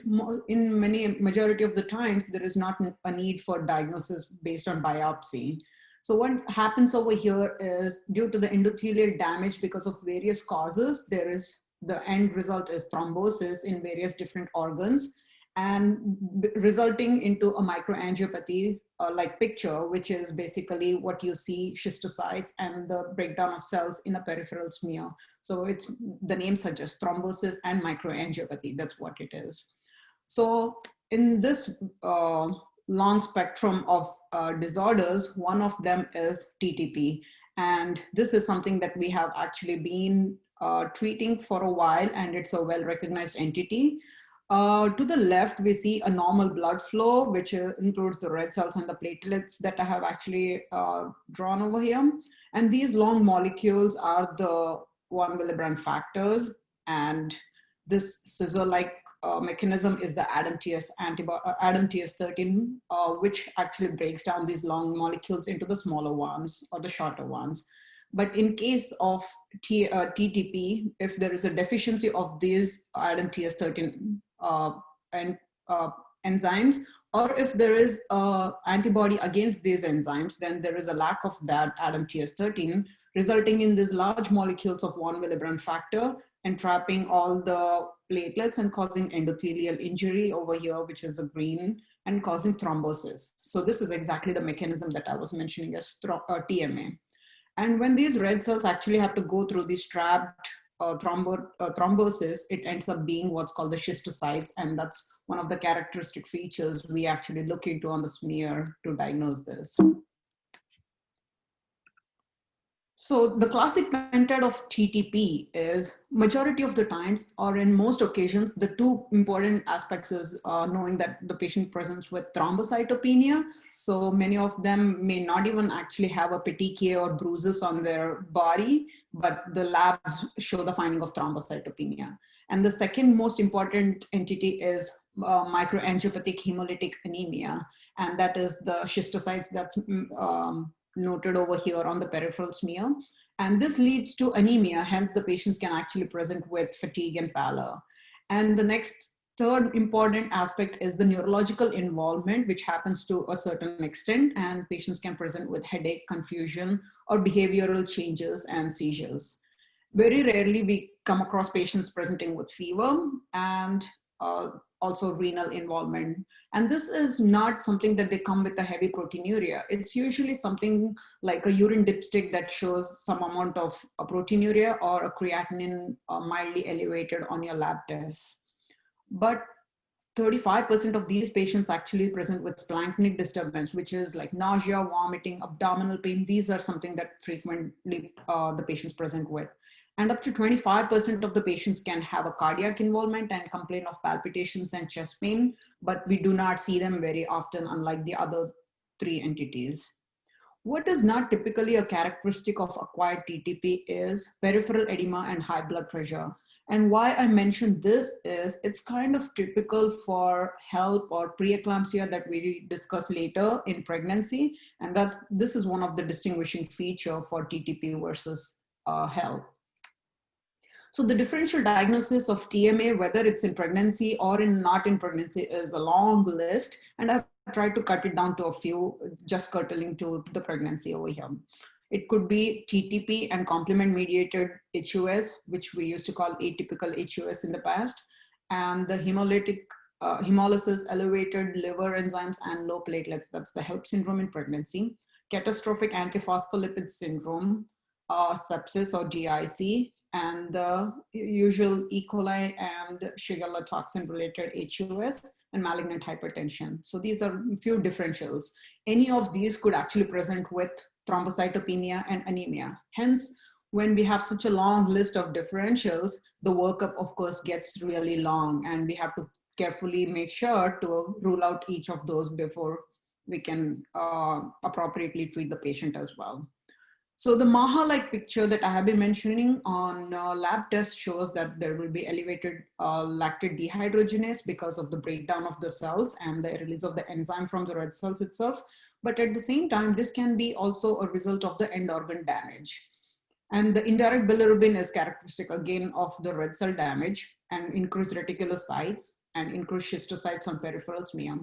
in majority of the times, there is not a need for diagnosis based on biopsy. So what happens over here is due to the endothelial damage because of various causes, the end result is thrombosis in various different organs and resulting into a microangiopathy like picture, which is basically what you see schistocytes and the breakdown of cells in a peripheral smear. So it's the name suggests thrombosis and microangiopathy. That's what it is. So in this long spectrum of disorders, one of them is TTP. And this is something that we have actually been treating for a while, and it's a well-recognized entity. To the left, we see a normal blood flow, which includes the red cells and the platelets that I have actually drawn over here. And these long molecules are the 1 Willebrand factors. And this scissor-like mechanism is the ADAMTS13, which actually breaks down these long molecules into the smaller ones or the shorter ones. But in case of TTP, if there is a deficiency of these ADAMTS13 enzymes, or if there is an antibody against these enzymes, then there is a lack of that ADAMTS13, resulting in these large molecules of 1 Willebrand factor entrapping all the platelets and causing endothelial injury over here, which is a green, and causing thrombosis. So this is exactly the mechanism that I was mentioning as TMA. And when these red cells actually have to go through this trapped thrombosis, it ends up being what's called the schistocytes. And that's one of the characteristic features we actually look into on the smear to diagnose this. So the classic method of TTP is majority of the times, or in most occasions, the two important aspects is knowing that the patient presents with thrombocytopenia. So many of them may not even actually have a petechiae or bruises on their body, but the labs show the finding of thrombocytopenia. And the second most important entity is microangiopathic hemolytic anemia. And that is the schistocytes that's noted over here on the peripheral smear. And this leads to anemia, hence the patients can actually present with fatigue and pallor. And the next third important aspect is the neurological involvement, which happens to a certain extent, and patients can present with headache, confusion, or behavioral changes and seizures. Very rarely we come across patients presenting with fever and also renal involvement. And this is not something that they come with a heavy proteinuria. It's usually something like a urine dipstick that shows some amount of proteinuria or a creatinine mildly elevated on your lab tests. But 35% of these patients actually present with splanchnic disturbance, which is like nausea, vomiting, abdominal pain. These are something that frequently the patients present with. And up to 25% of the patients can have a cardiac involvement and complain of palpitations and chest pain, but we do not see them very often, unlike the other three entities. What is not typically a characteristic of acquired TTP is peripheral edema and high blood pressure. And why I mentioned this is it's kind of typical for HELP or preeclampsia that we discuss later in pregnancy. And this is one of the distinguishing feature for TTP versus HELP. So the differential diagnosis of TMA, whether it's in pregnancy or not in pregnancy, is a long list. And I've tried to cut it down to a few, just curtailing to the pregnancy over here. It could be TTP and complement mediated HUS, which we used to call atypical HUS in the past, and the hemolysis, elevated liver enzymes, and low platelets. That's the HELP syndrome in pregnancy. Catastrophic antiphospholipid syndrome, sepsis or GIC, and the usual E. coli and Shigella toxin related HUS and malignant hypertension. So these are a few differentials. Any of these could actually present with thrombocytopenia and anemia. Hence, when we have such a long list of differentials, the workup of course gets really long, and we have to carefully make sure to rule out each of those before we can appropriately treat the patient as well. So the Maha-like picture that I have been mentioning on lab tests shows that there will be elevated lactate dehydrogenase because of the breakdown of the cells and the release of the enzyme from the red cells itself. But at the same time, this can be also a result of the end organ damage. And the indirect bilirubin is characteristic again of the red cell damage and increased reticulocytes and increased schistocytes on peripheral smear.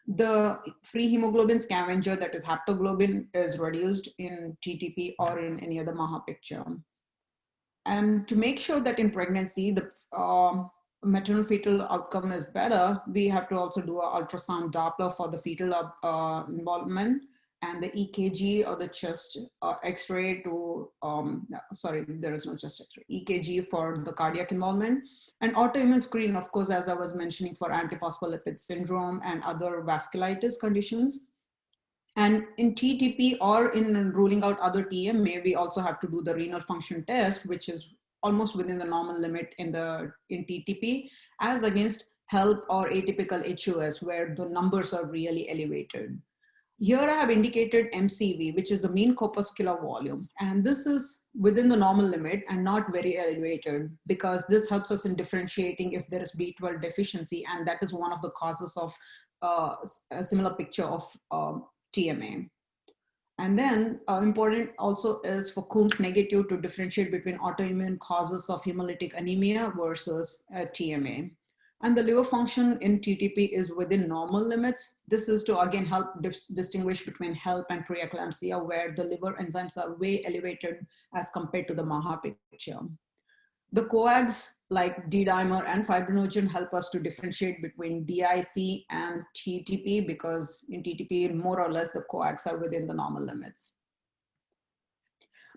The free hemoglobin scavenger, that is haptoglobin, is reduced in TTP or in any other Maha picture. And to make sure that in pregnancy, the maternal fetal outcome is better, we have to also do an ultrasound Doppler for the fetal involvement, and the EKG or the chest X-ray to, sorry, there is no chest X-ray, EKG for the cardiac involvement. And autoimmune screen, of course, as I was mentioning, for antiphospholipid syndrome and other vasculitis conditions. And in TTP or in ruling out other TMA, we also have to do the renal function test, which is almost within the normal limit in TTP, as against HELP or atypical HUS, where the numbers are really elevated. Here I have indicated MCV, which is the mean corpuscular volume. And this is within the normal limit and not very elevated, because this helps us in differentiating if there is B12 deficiency. And that is one of the causes of a similar picture of TMA. And then important also is for Coombs negative to differentiate between autoimmune causes of hemolytic anemia versus TMA. And the liver function in TTP is within normal limits. This is to again help distinguish between HELP and preeclampsia, where the liver enzymes are way elevated as compared to the Maha picture. The coags like D-dimer and fibrinogen help us to differentiate between DIC and TTP, because in TTP, more or less the coags are within the normal limits.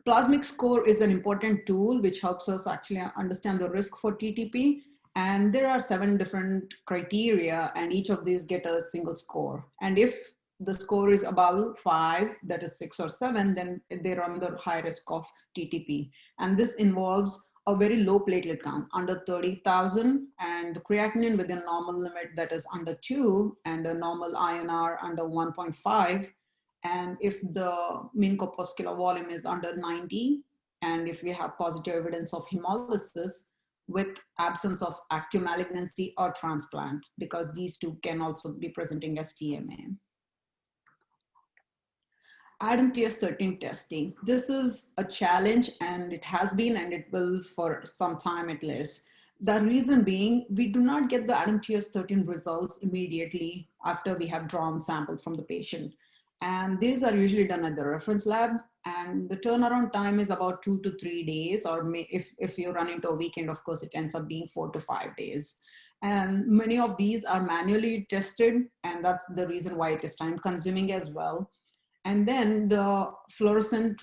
Plasmic score is an important tool which helps us actually understand the risk for TTP. And there are 7 different criteria, and each of these get a single score. And if the score is above 5, that is 6 or 7, then they're under high risk of TTP. And this involves a very low platelet count, under 30,000, and the creatinine within normal limit, that is under 2, and a normal INR under 1.5. And if the mean corpuscular volume is under 90, and if we have positive evidence of hemolysis, with absence of active malignancy or transplant, because these two can also be presenting as TMA. ADAM-TS13 testing. This is a challenge, and it has been, and it will for some time at least. The reason being, we do not get the ADAM-TS13 results immediately after we have drawn samples from the patient. And these are usually done at the reference lab, and the turnaround time is about 2 to 3 days, or if you run into a weekend, of course, it ends up being 4 to 5 days. And many of these are manually tested, and that's the reason why it is time consuming as well. And then the fluorescent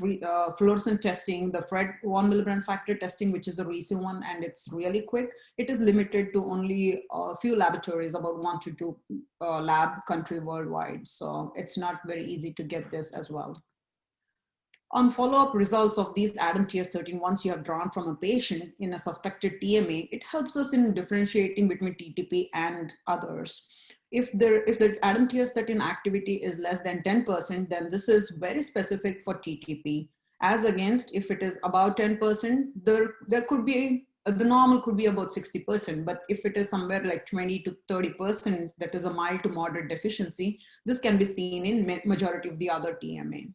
testing, the Fred 1 milligram factor testing, which is a recent one, and it's really quick. It is limited to only a few laboratories, about 1 to 2 lab country worldwide. So it's not very easy to get this as well. On follow-up results of these ADAM-TS13, once you have drawn from a patient in a suspected TMA, it helps us in differentiating between TTP and others. If the ADAM-TS13 activity is less than 10%, then this is very specific for TTP. As against, if it is about 10%, there could be, the normal could be about 60%, but if it is somewhere like 20 to 30%, that is a mild to moderate deficiency, this can be seen in majority of the other TMA.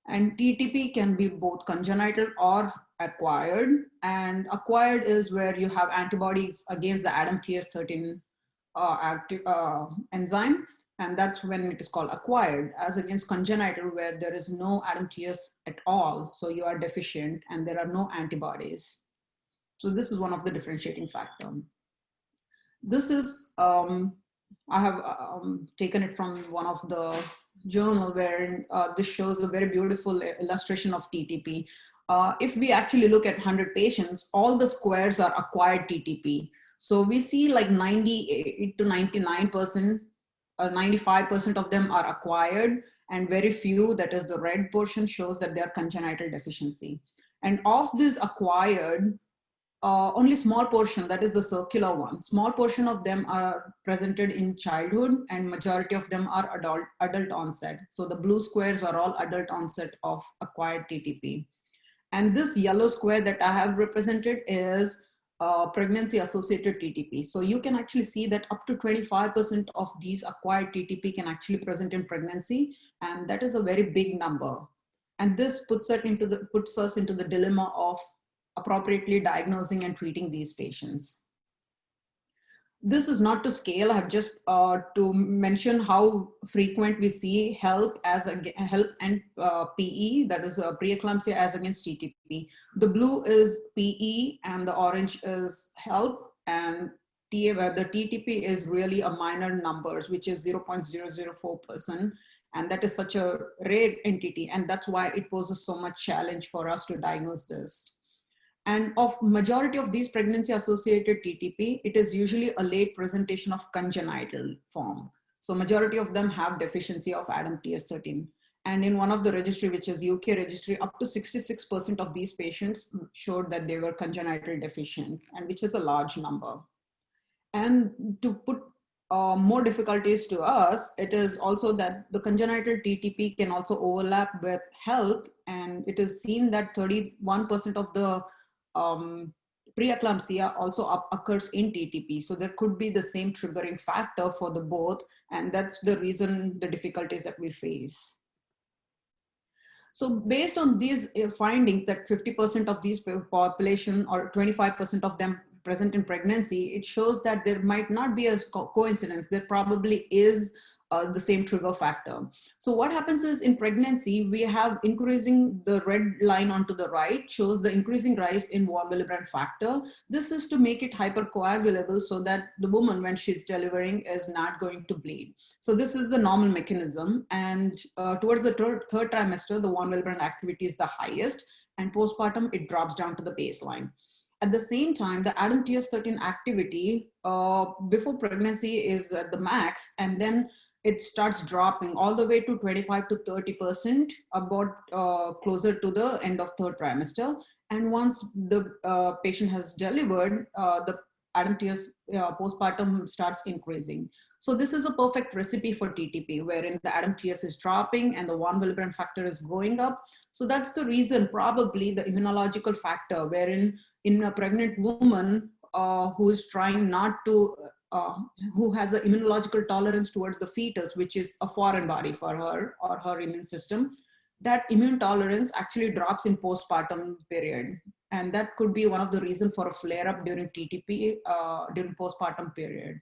And TTP can be both congenital or acquired, and acquired is where you have antibodies against the ADAM-TS13 enzyme, and that's when it is called acquired, as against congenital, where there is no ADAM-TS at all, so you are deficient and there are no antibodies. So this is one of the differentiating factors. This is, I have taken it from one of the journal where this shows a very beautiful illustration of TTP. If we actually look at 100 patients, all the squares are acquired TTP. So we see like 98 to 99%, 95% of them are acquired, and very few, that is the red portion, shows that they are congenital deficiency. And of this acquired, only small portion, that is the circular one, small portion of them are presented in childhood, and majority of them are adult onset. So the blue squares are all adult onset of acquired TTP. And this yellow square that I have represented is pregnancy associated TTP. So you can actually see that up to 25% of these acquired TTP can actually present in pregnancy, and that is a very big number. And this puts us into the dilemma of appropriately diagnosing and treating these patients. This is not to scale. I have just to mention how frequent we see HELP and PE, that is preeclampsia as against TTP. The blue is PE and the orange is HELP, and the TTP is really a minor numbers, which is 0.004%. And that is such a rare entity, and that's why it poses so much challenge for us to diagnose this. And of majority of these pregnancy associated TTP, it is usually a late presentation of congenital form. So majority of them have deficiency of ADAM-TS13. And in one of the registry, which is UK registry, up to 66% of these patients showed that they were congenital deficient, and which is a large number. And to put more difficulties to us, it is also that the congenital TTP can also overlap with HELP, and it is seen that 31% of the preeclampsia also occurs in TTP. So there could be the same triggering factor for the both, and that's the reason, the difficulties that we face. So based on these findings that 50% of these population or 25% of them present in pregnancy, it shows that there might not be a coincidence. There probably is the same trigger factor. So what happens is in pregnancy, we have increasing, the red line onto the right shows the increasing rise in von Willebrand factor. This is to make it hypercoagulable so that the woman, when she's delivering, is not going to bleed. So this is the normal mechanism. And towards the third trimester, the von Willebrand activity is the highest, and postpartum, it drops down to the baseline. At the same time, the ADAM-TS13 activity before pregnancy is at the max, and then it starts dropping all the way to 25 to 30%, about closer to the end of third trimester. And once the patient has delivered, the ADAM-TS postpartum starts increasing. So this is a perfect recipe for TTP, wherein the ADAM-TS is dropping and the von Willebrand factor is going up. So that's the reason, probably the immunological factor, wherein in a pregnant woman who is trying not to, who has an immunological tolerance towards the fetus, which is a foreign body for her or her immune system, that immune tolerance actually drops in postpartum period. And that could be one of the reasons for a flare-up during TTP, during postpartum period.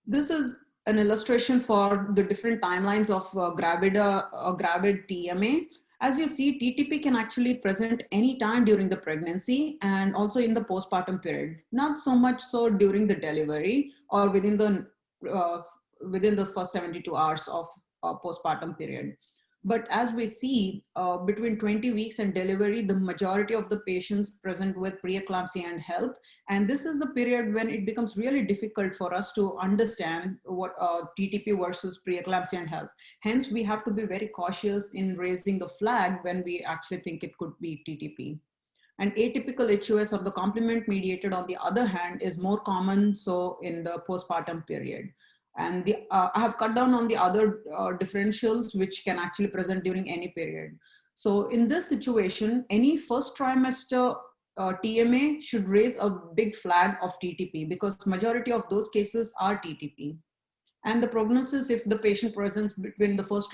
This is an illustration for the different timelines of gravid TMA. As you see, TTP can actually present any time during the pregnancy and also in the postpartum period. Not so much so during the delivery or within the first 72 hours of postpartum period. But as we see, between 20 weeks and delivery, the majority of the patients present with preeclampsia and HELP. And this is the period when it becomes really difficult for us to understand what TTP versus preeclampsia and HELP. Hence, we have to be very cautious in raising the flag when we actually think it could be TTP. And atypical HUS of the complement mediated, on the other hand, is more common so in the postpartum period. And I have cut down on the other differentials which can actually present during any period. So in this situation, any first trimester TMA should raise a big flag of TTP because majority of those cases are TTP. And the prognosis, if the patient presents between in the first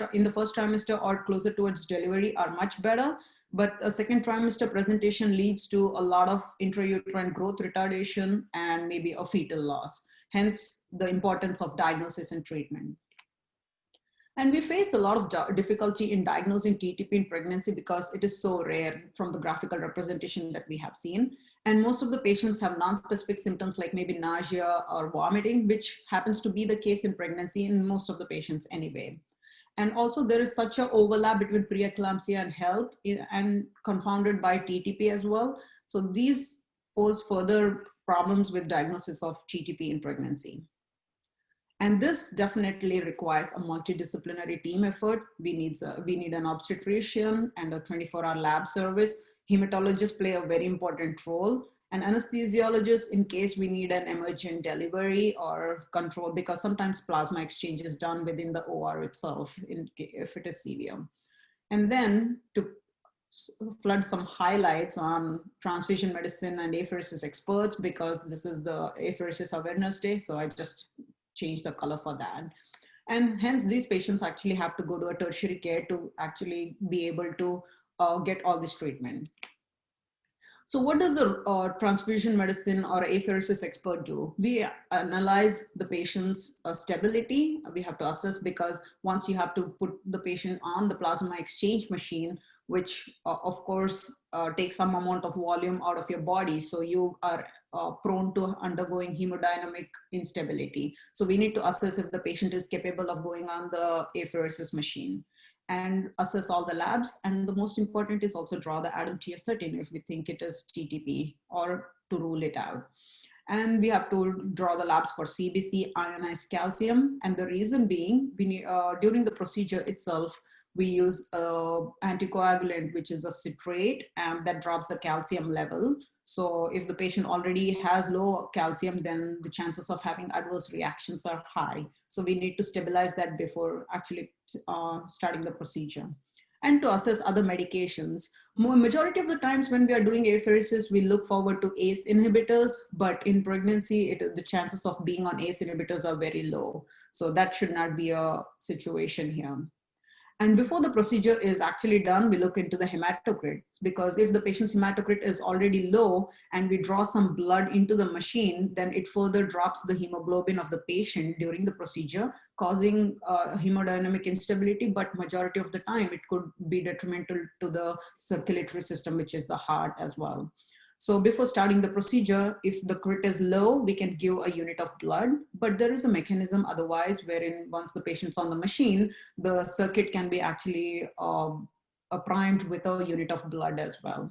trimester or closer towards delivery, are much better. But a second trimester presentation leads to a lot of intrauterine growth retardation and maybe a fetal loss. Hence, the importance of diagnosis and treatment. And we face a lot of difficulty in diagnosing TTP in pregnancy because it is so rare from the graphical representation that we have seen. And most of the patients have non-specific symptoms like maybe nausea or vomiting, which happens to be the case in pregnancy in most of the patients anyway. And also there is such an overlap between preeclampsia and HELP and confounded by TTP as well. So these pose further problems with diagnosis of TTP in pregnancy. And this definitely requires a multidisciplinary team effort. We need an obstetrician and a 24-hour lab service. Hematologists play a very important role, and anesthesiologists in case we need an emergent delivery or control, because sometimes plasma exchange is done within the OR itself if it is severe. And then to flood some highlights on transfusion medicine and apheresis experts, because this is the Apheresis Awareness Day, so I just changed the color for that. And hence these patients actually have to go to a tertiary care to actually be able to get all this treatment. So what does a transfusion medicine or apheresis expert do? We analyze the patient's stability. We have to assess, because once you have to put the patient on the plasma exchange machine, which of course takes some amount of volume out of your body. So you are prone to undergoing hemodynamic instability. So we need to assess if the patient is capable of going on the apheresis machine and assess all the labs. And the most important is also draw the ADAM-TS13 if we think it is TTP, or to rule it out. And we have to draw the labs for CBC, ionized calcium. And the reason being, we need, during the procedure itself, we use anticoagulant, which is a citrate, and that drops the calcium level. So if the patient already has low calcium, then the chances of having adverse reactions are high. So we need to stabilize that before actually starting the procedure. And to assess other medications, majority of the times when we are doing apheresis, we look forward to ACE inhibitors, but in pregnancy, the chances of being on ACE inhibitors are very low. So that should not be a situation here. And before the procedure is actually done, we look into the hematocrit, because if the patient's hematocrit is already low and we draw some blood into the machine, then it further drops the hemoglobin of the patient during the procedure, causing hemodynamic instability, but majority of the time it could be detrimental to the circulatory system, which is the heart as well. So before starting the procedure, if the crit is low, we can give a unit of blood, but there is a mechanism otherwise wherein once the patient's on the machine, the circuit can be actually primed with a unit of blood as well.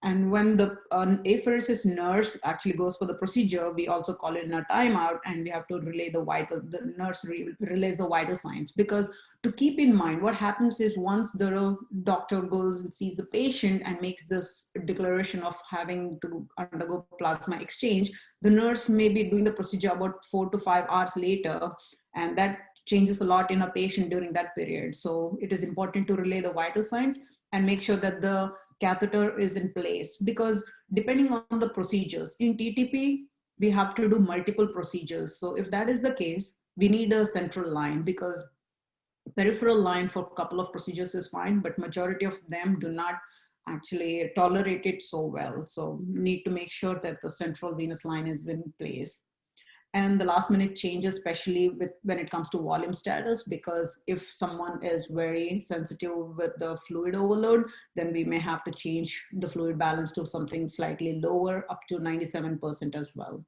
And when the apheresis nurse actually goes for the procedure, we also call it in a timeout, and we have to relay the nurse relays the vital signs. Because to keep in mind, what happens is once the doctor goes and sees the patient and makes this declaration of having to undergo plasma exchange, the nurse may be doing the procedure about 4 to 5 hours later, and that changes a lot in a patient during that period. So it is important to relay the vital signs and make sure that the catheter is in place, because depending on the procedures, in TTP, we have to do multiple procedures. So if that is the case, we need a central line, because Peripheral line for a couple of procedures is fine, but majority of them do not actually tolerate it so well. So need to make sure that the central venous line is in place. And the last minute change, especially when it comes to volume status, because if someone is very sensitive with the fluid overload, then we may have to change the fluid balance to something slightly lower, up to 97% as well.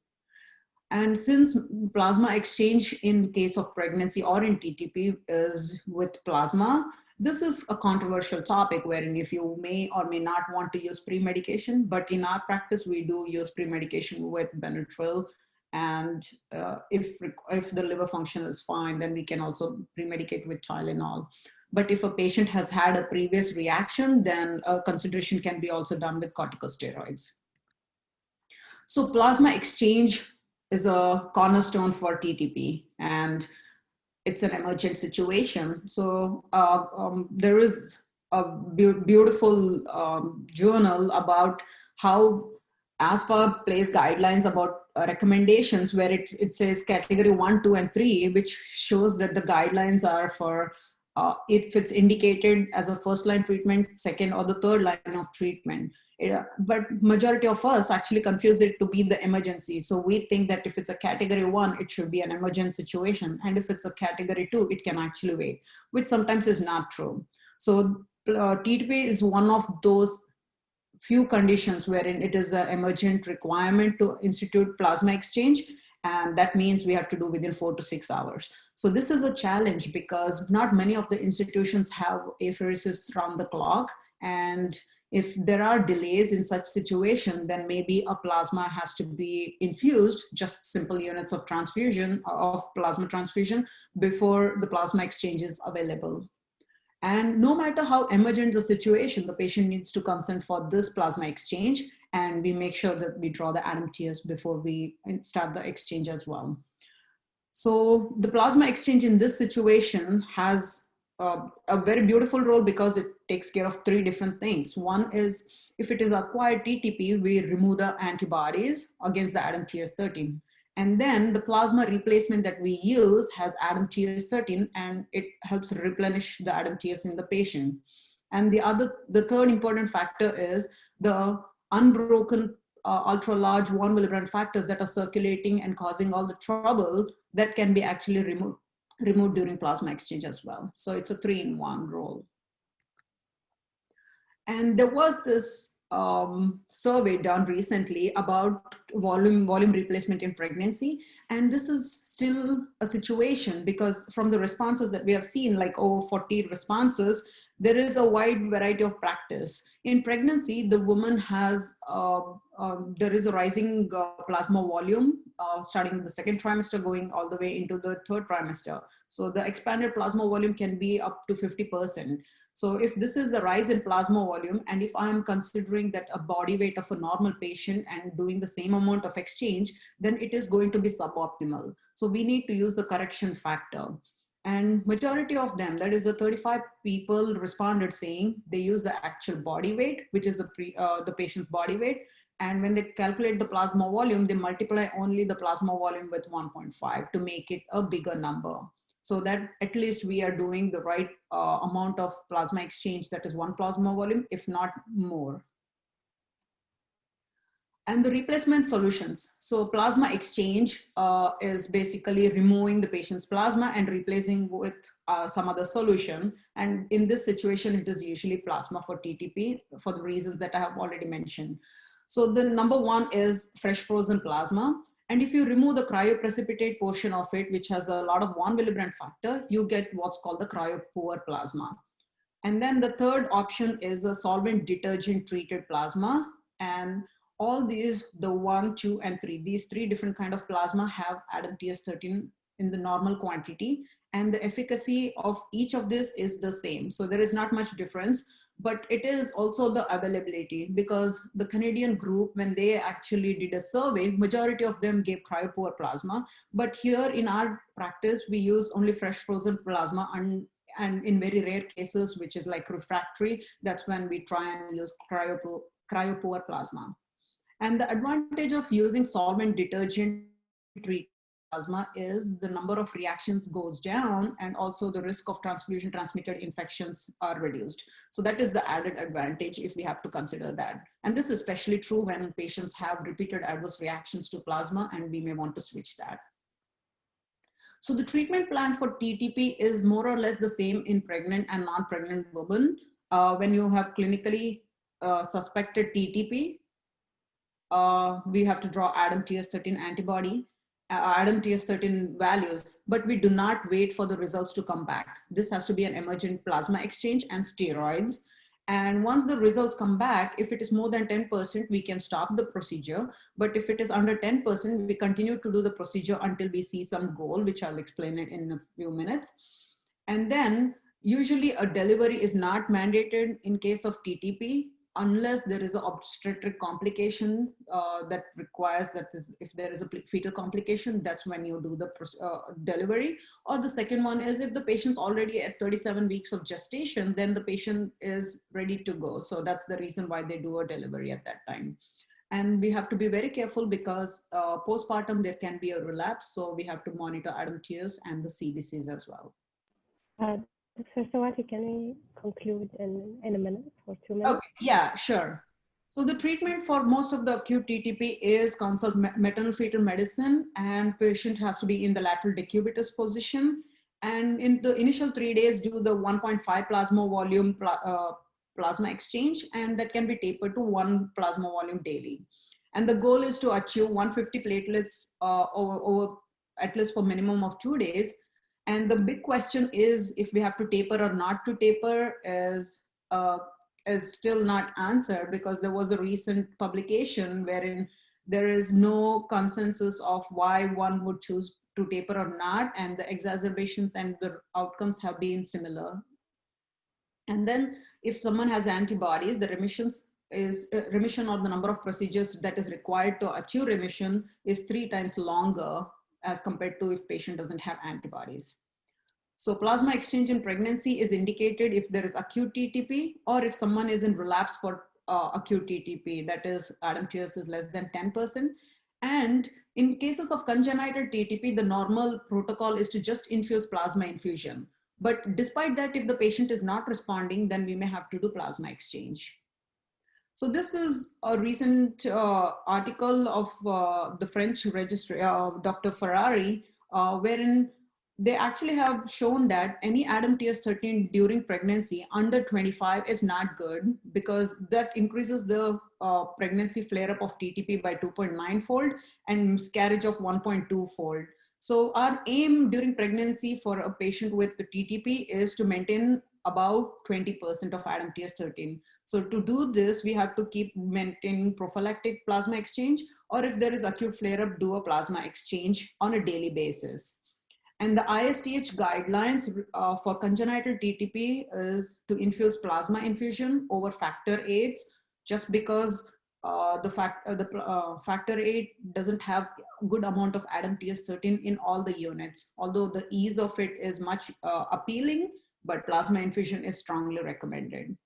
And since plasma exchange in case of pregnancy or in TTP is with plasma, this is a controversial topic wherein if you may or may not want to use pre-medication, but in our practice, we do use pre-medication with Benadryl. And if the liver function is fine, then we can also pre-medicate with Tylenol. But if a patient has had a previous reaction, then a consideration can be also done with corticosteroids. So plasma exchange is a cornerstone for TTP, and it's an emergent situation. So there is a beautiful journal about how ASPA plays guidelines about recommendations where it says category 1, 2, and 3, which shows that the guidelines are for if it's indicated as a first line treatment, second or the third line of treatment. But majority of us actually confuse it to be the emergency. So we think that if it's a category 1, it should be an emergent situation. And if it's a category 2, it can actually wait, which sometimes is not true. So TTP is one of those few conditions wherein it is an emergent requirement to institute plasma exchange. And that means we have to do within 4 to 6 hours. So this is a challenge because not many of the institutions have apheresis round the clock. And if there are delays in such situation, then maybe a plasma has to be infused, just simple units of transfusion, of plasma transfusion, before the plasma exchange is available. And no matter how emergent the situation, the patient needs to consent for this plasma exchange, and we make sure that we draw the Adam tears before we start the exchange as well. So the plasma exchange in this situation has a very beautiful role because it takes care of 3 different things. One is if it is acquired TTP, we remove the antibodies against the ADAMTS13. And then the plasma replacement that we use has ADAMTS13, and it helps replenish the ADAMTS in the patient. And the third important factor is the unbroken ultra large von Willebrand factors that are circulating and causing all the trouble that can be actually removed during plasma exchange as well. So it's a 3-in-1 role. And there was this survey done recently about volume replacement in pregnancy. And this is still a situation because from the responses that we have seen, like over 40 responses, there is a wide variety of practice. In pregnancy, the woman has, there is a rising plasma volume starting in the 2nd trimester going all the way into the 3rd trimester. So the expanded plasma volume can be up to 50%. So if this is the rise in plasma volume, and if I'm considering that a body weight of a normal patient and doing the same amount of exchange, then it is going to be suboptimal. So we need to use the correction factor. And majority of them, that is the 35 people responded saying they use the actual body weight, which is the patient's body weight. And when they calculate the plasma volume, they multiply only the plasma volume with 1.5 to make it a bigger number. So that at least we are doing the right amount of plasma exchange, that is 1 plasma volume, if not more. And the replacement solutions. So plasma exchange is basically removing the patient's plasma and replacing with some other solution. And in this situation, it is usually plasma for TTP for the reasons that I have already mentioned. So the number 1 is fresh frozen plasma. And if you remove the cryoprecipitate portion of it, which has a lot of von Willebrand factor, you get what's called the cryopoor plasma. And then the third option is a solvent detergent treated plasma. And all these, the 1, 2, and 3, these 3 different kind of plasma have ADAMTS13 in the normal quantity. And the efficacy of each of this is the same. So there is not much difference. But it is also the availability, because the Canadian group, when they actually did a survey, majority of them gave cryopoor plasma. But here in our practice, we use only fresh frozen plasma, and in very rare cases, which is like refractory, that's when we try and use cryopoor plasma. And the advantage of using solvent detergent treated plasma is the number of reactions goes down, and also the risk of transfusion transmitted infections are reduced. So that is the added advantage if we have to consider that. And this is especially true when patients have repeated adverse reactions to plasma, and we may want to switch that. So the treatment plan for TTP is more or less the same in pregnant and non-pregnant women. When you have clinically suspected TTP, we have to draw ADAM-TS13 antibody, ADAM-TS13 values, but we do not wait for the results to come back. This has to be an emergent plasma exchange and steroids. And once the results come back, if it is more than 10%, we can stop the procedure. But if it is under 10%, we continue to do the procedure until we see some goal, which I'll explain it in a few minutes. And then usually a delivery is not mandated in case of TTP, unless there is an obstetric complication that requires, that is, if there is a fetal complication, that's when you do the delivery. Or the second one is if the patient's already at 37 weeks of gestation, then the patient is ready to go. So that's the reason why they do a delivery at that time. And we have to be very careful because postpartum, there can be a relapse. So we have to monitor ADAM-TS and the CBCs as well. Dr. Sawti, can we conclude in a minute or 2 minutes? Okay, yeah, sure. So the treatment for most of the acute TTP is consult maternal fetal medicine, and patient has to be in the lateral decubitus position. And in the initial 3 days, do the 1.5 plasma volume plasma exchange, and that can be tapered to 1 plasma volume daily. And the goal is to achieve 150 platelets over at least for minimum of 2 days. And the big question is if we have to taper or not to taper is still not answered, because there was a recent publication wherein there is no consensus of why one would choose to taper or not, and the exacerbations and the outcomes have been similar. And then if someone has antibodies, the remission or the number of procedures that is required to achieve remission is 3 times longer as compared to if patient doesn't have antibodies. So plasma exchange in pregnancy is indicated if there is acute TTP or if someone is in relapse for acute TTP, that is ADAM-TS is less than 10%. And in cases of congenital TTP, the normal protocol is to just infuse plasma infusion. But despite that, if the patient is not responding, then we may have to do plasma exchange. So this is a recent article of the French registry, Dr. Ferrari, wherein they actually have shown that any ADAM-TS13 during pregnancy under 25 is not good, because that increases the pregnancy flare-up of TTP by 2.9-fold and miscarriage of 1.2-fold. So our aim during pregnancy for a patient with the TTP is to maintain about 20% of ADAM-TS13. So to do this, we have to keep maintaining prophylactic plasma exchange, or if there is acute flare-up, do a plasma exchange on a daily basis. And the ISTH guidelines for congenital TTP is to infuse plasma infusion over factor VIII, just because factor VIII doesn't have a good amount of ADAM-TS13 in all the units, although the ease of it is much appealing, but plasma infusion is strongly recommended.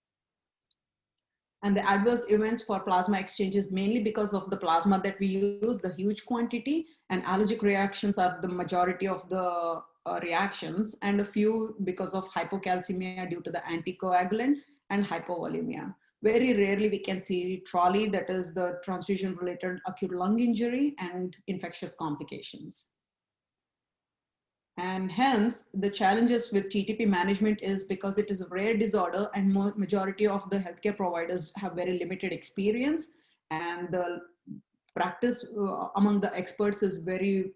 And the adverse events for plasma exchange is mainly because of the plasma that we use, the huge quantity, and allergic reactions are the majority of the reactions, and a few because of hypocalcemia due to the anticoagulant and hypovolemia. Very rarely we can see TRALI, that is the transfusion-related acute lung injury, and infectious complications. And hence, the challenges with TTP management is because it is a rare disorder and majority of the healthcare providers have very limited experience, and the practice among the experts is very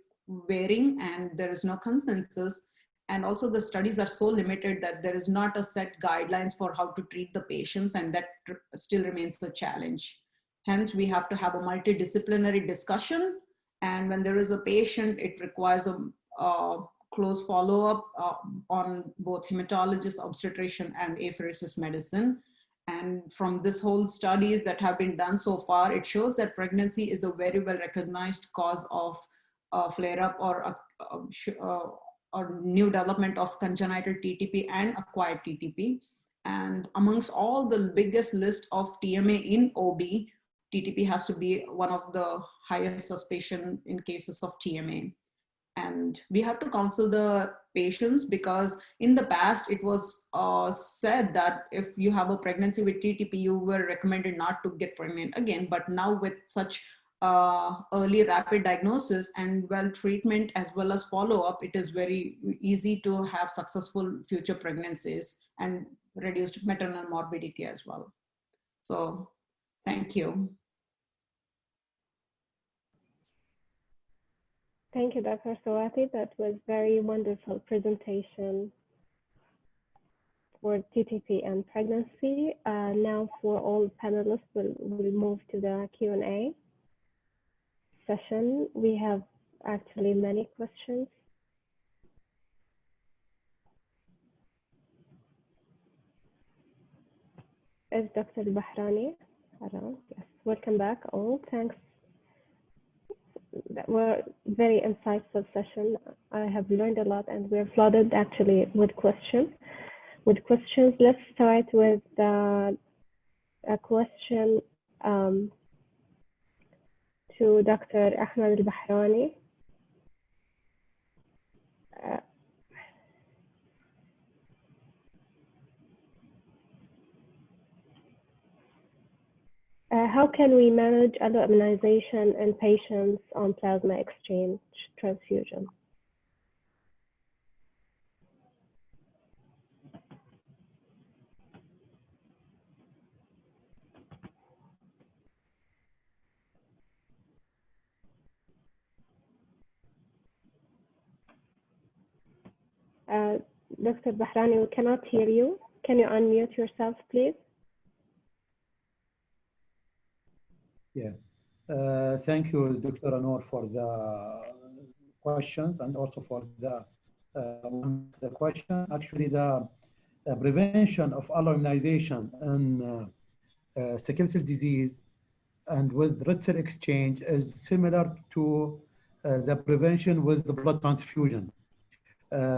varying, and there is no consensus. And also the studies are so limited that there is not a set guidelines for how to treat the patients, and that still remains the challenge. Hence, we have to have a multidisciplinary discussion, and when there is a patient, it requires a close follow-up on both hematologist, obstetrician, and apheresis medicine. And from this whole studies that have been done so far, it shows that pregnancy is a very well recognized cause of flare-up or new development of congenital TTP and acquired TTP. And amongst all the biggest list of TMA in OB, TTP has to be one of the highest suspicion in cases of TMA. And we have to counsel the patients, because in the past it was said that if you have a pregnancy with TTP, you were recommended not to get pregnant again. But now with such early rapid diagnosis and well treatment as well as follow-up, it is very easy to have successful future pregnancies and reduced maternal morbidity as well. So thank you. Thank you, Dr. Sawti. That was very wonderful presentation for TTP and pregnancy. Now for all panelists, we'll move to the Q&A session. We have actually many questions. Is Dr. Albahrani around? Yes, welcome back all. Thanks. That were very insightful session. I have learned a lot, and we're flooded actually with questions. Let's start with a question to Dr. Ahmed Albahrani. How can we manage alloimmunization in patients on plasma exchange transfusion? Dr. Albahrani, we cannot hear you. Can you unmute yourself, please? Yeah. Thank you, Dr. Nour, for the questions and also for the question. Actually, the prevention of alloimmunization in sickle cell disease and with red cell exchange is similar to the prevention with the blood transfusion.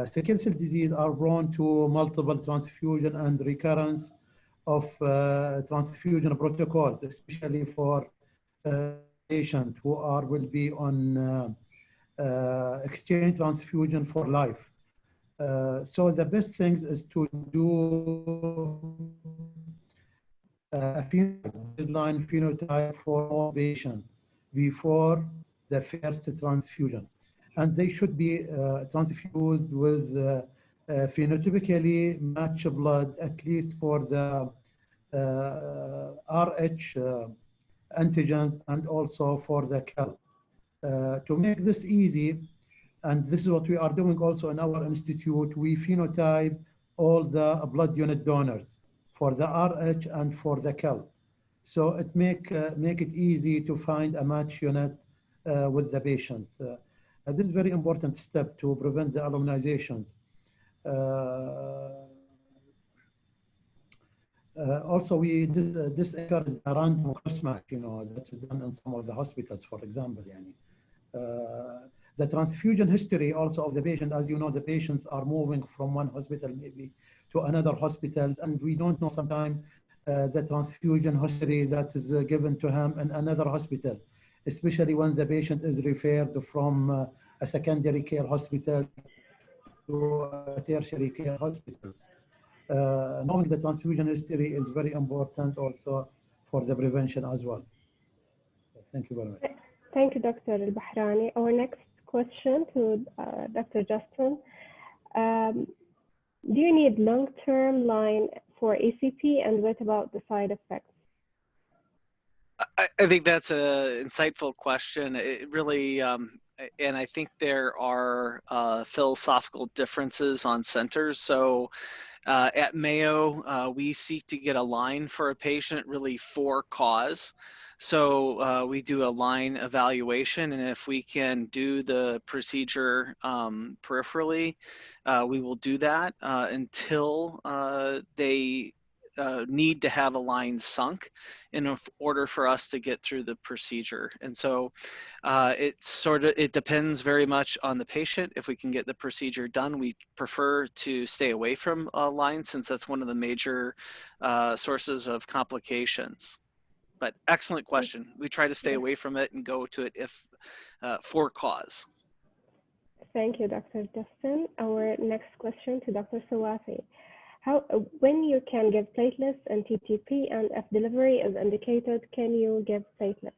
Sickle cell disease are prone to multiple transfusion and recurrence of transfusion protocols, especially for patients who will be on exchange transfusion for life. So the best things is to do a baseline phenotype for all patients before the first transfusion. And they should be transfused with phenotypically matched blood, at least for the RH antigens and also for the CAL. To make this easy, and this is what we are doing also in our institute, we phenotype all the blood unit donors for the RH and for the CAL. So it make it easy to find a match unit with the patient. This is a very important step to prevent the alloimmunizations. Also, this encourages a random cross-match, that's done in some of the hospitals, for example. The transfusion history also of the patient, as you know, the patients are moving from one hospital maybe to another hospital, and we don't know sometimes the transfusion history that is given to him in another hospital, especially when the patient is referred from a secondary care hospital to a tertiary care hospital. Knowing the transfusion history is very important also for the prevention as well. Thank you very much. Thank you, Dr. Albahrani. Our next question to Dr. Justin. Do you need long-term line for ACP, and what about the side effects? I think that's an insightful question. It really, and I think there are philosophical differences on centers. So at Mayo, we seek to get a line for a patient really for cause. So we do a line evaluation, and if we can do the procedure peripherally, we will do that until they need to have a line sunk in order for us to get through the procedure. And so it depends very much on the patient. If we can get the procedure done, we prefer to stay away from a line, since that's one of the major sources of complications. But excellent question. We try to stay away from it and go to it if for cause. Thank you, Dr. Justin. Our next question to Dr. Sawti. When you can give platelets and TTP, and if delivery is indicated, can you give platelets?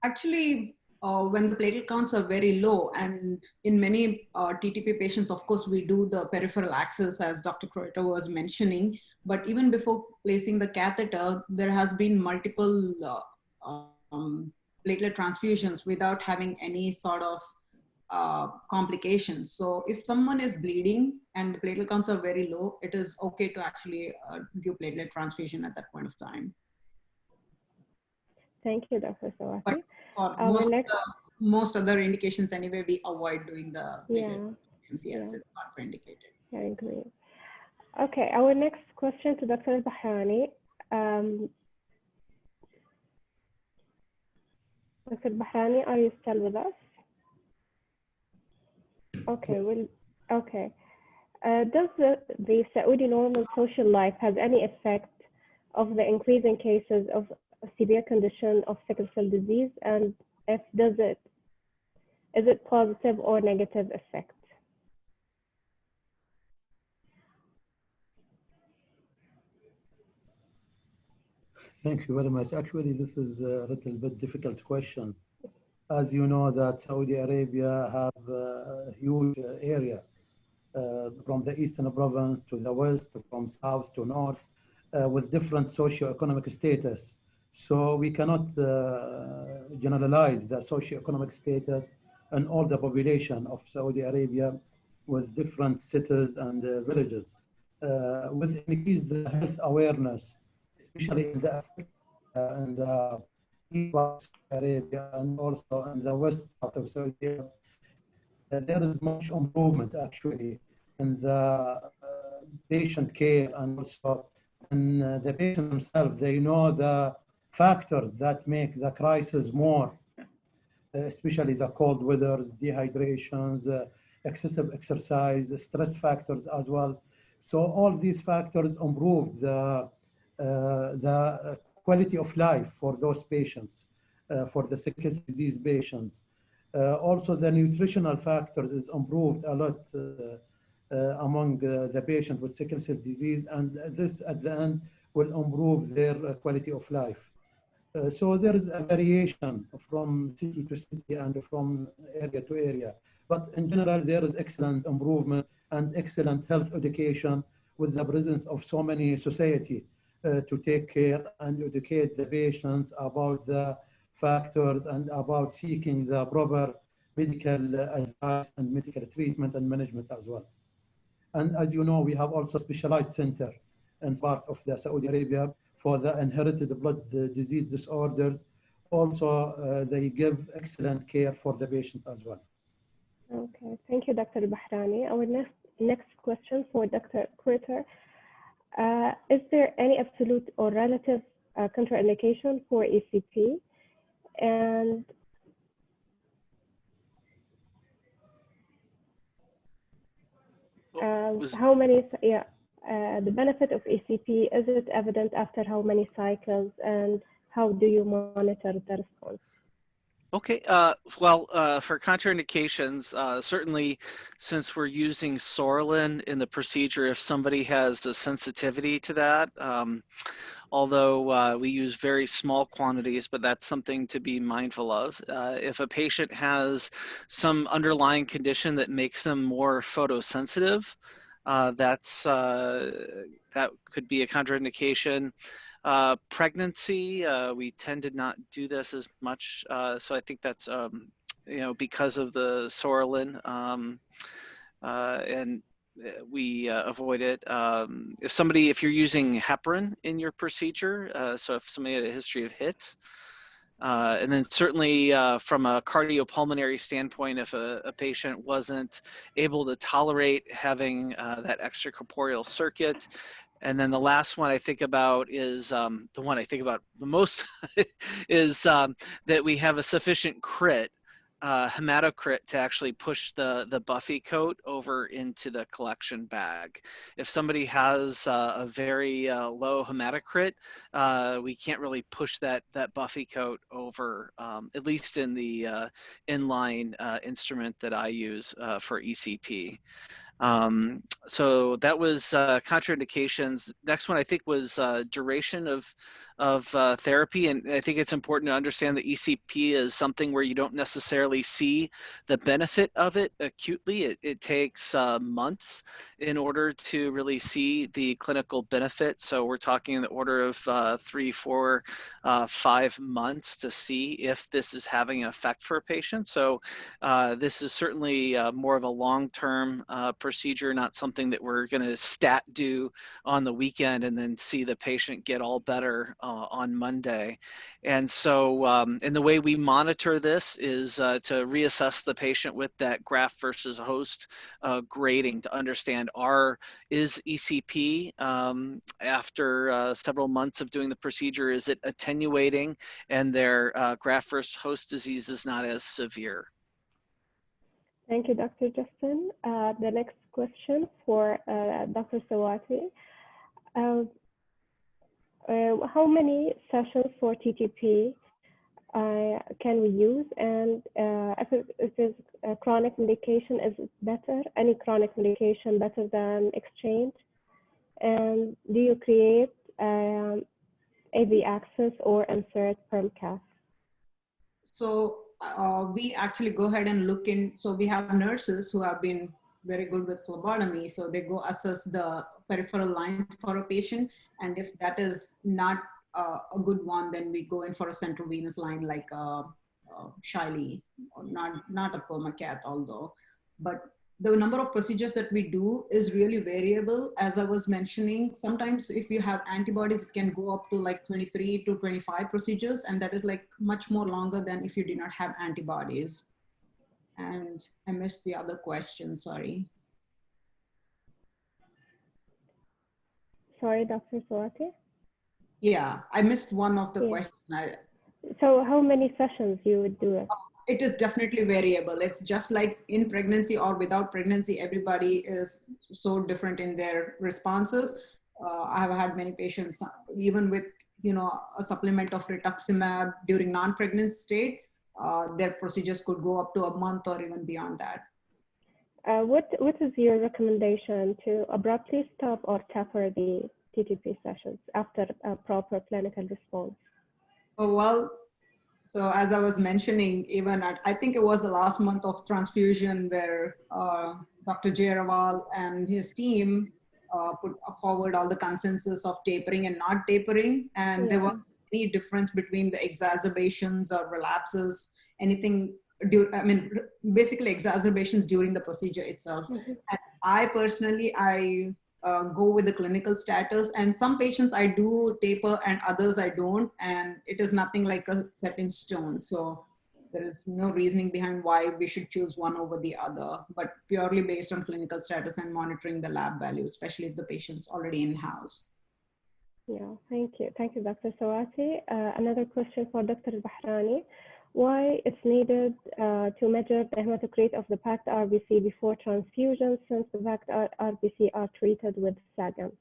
Actually, when the platelet counts are very low, and in many TTP patients, of course, we do the peripheral access, as Dr. Kreuter was mentioning. But even before placing the catheter, there has been multiple platelet transfusions without having any sort of complications. So if someone is bleeding and the platelet counts are very low, it is okay to actually give platelet transfusion at that point of time. Thank you, Dr. Sawti. But for most other indications anyway, we avoid doing the platelet transfusions. Yes, it's contraindicated. I agree. Okay, our next question to Dr. Albahrani. Dr. Albahrani, are you still with us? Okay, okay. Does the Saudi normal social life have any effect of the increasing cases of a severe condition of sickle cell disease? And if is it positive or negative effect? Thank you very much. Actually, this is a little bit difficult question. As you know, that Saudi Arabia have a huge area from the eastern province to the west, from south to north, with different socio-economic status. So we cannot generalize the socio-economic status and all the population of Saudi Arabia with different cities and villages. With increased health awareness, especially in the east of Saudi Arabia and also in the west part of Saudi Arabia, there is much improvement actually in the patient care, and also in the patient themselves. They know the factors that make the crisis more, especially the cold weathers, dehydrations, excessive exercise, stress factors as well. So all these factors improve the quality of life for those patients, for the sickle cell disease patients. Also, the nutritional factors is improved a lot among the patient with sickle cell disease, and this at the end will improve their quality of life. So there is a variation from city to city and from area to area. But in general, there is excellent improvement and excellent health education with the presence of so many society to take care and educate the patients about the factors and about seeking the proper medical advice and medical treatment and management as well. And as you know, we have also specialized center in part of the Saudi Arabia for the inherited blood disease disorders. Also, they give excellent care for the patients as well. Okay, thank you, Dr. Albahrani. Our next question for Dr. Kreuter. Is there any absolute or relative contraindication for ECP? And how many, the benefit of ECP, is it evident after how many cycles, and how do you monitor the response? Okay, well, for contraindications, certainly since we're using Sorlin in the procedure, if somebody has a sensitivity to that, although we use very small quantities, but that's something to be mindful of. If a patient has some underlying condition that makes them more photosensitive, that could be a contraindication. Pregnancy, we tend to not do this as much, so I think that's because of the Sorlin, and we avoid it. If you're using heparin in your procedure, so if somebody had a history of HIT, and then certainly from a cardiopulmonary standpoint, if a patient wasn't able to tolerate having that extracorporeal circuit. And then the last one I think about is, the one I think about the most is that we have a sufficient crit hematocrit to actually push the buffy coat over into the collection bag. If somebody has a very low hematocrit, we can't really push that buffy coat over, at least in the inline instrument that I use for ECP. So that was contraindications. Next one I think was duration of therapy, and I think it's important to understand that ECP is something where you don't necessarily see the benefit of it acutely. It takes months in order to really see the clinical benefit. So we're talking in the order of 3, 4, 5 months to see if this is having an effect for a patient. So this is certainly more of a long-term procedure, not something that we're going to stat do on the weekend and then see the patient get all better on Monday. And so, and the way we monitor this is to reassess the patient with that graft versus host grading to understand is ECP after several months of doing the procedure, is it attenuating and their graft versus host disease is not as severe. Thank you, Dr. Justin. The next question for Dr. Sawti. How many sessions for TTP can we use? And if it is a chronic medication, is it better? Any chronic medication better than exchange? And do you create AV access or insert perm calf? So we actually go ahead and look in. So we have nurses who have been very good with phlebotomy. So they go assess the peripheral lines for a patient. And if that is not a good one, then we go in for a central venous line like Shiley, or not a permacath, although. But the number of procedures that we do is really variable. As I was mentioning, sometimes if you have antibodies, it can go up to like 23 to 25 procedures. And that is like much more longer than if you did not have antibodies. And I missed the other question, sorry. Sorry, Dr. Sawti? Yeah, I missed one of the questions. So how many sessions you would do it? It is definitely variable. It's just like in pregnancy or without pregnancy, everybody is so different in their responses. I have had many patients, even with a supplement of rituximab during non-pregnant state, their procedures could go up to a month or even beyond that. What is your recommendation to abruptly stop or taper the TTP sessions after a proper clinical response? Oh, well, so as I was mentioning, even I think it was the last month of transfusion where Dr. Jairaval and his team put forward all the consensus of tapering and not tapering. And there wasn't any difference between the exacerbations or relapses, anything, basically exacerbations during the procedure itself. And I personally, go with the clinical status, and some patients I do taper and others I don't, and it is nothing like a set in stone. So there is no reasoning behind why we should choose one over the other, but purely based on clinical status and monitoring the lab value, especially if the patient's already in-house. Yeah, thank you. Thank you, Dr. Sawti. Another question for Dr. Albahrani. Why it's needed to measure the hematocrit of the packed RBC before transfusion, since the packed RBC are treated with SAGM?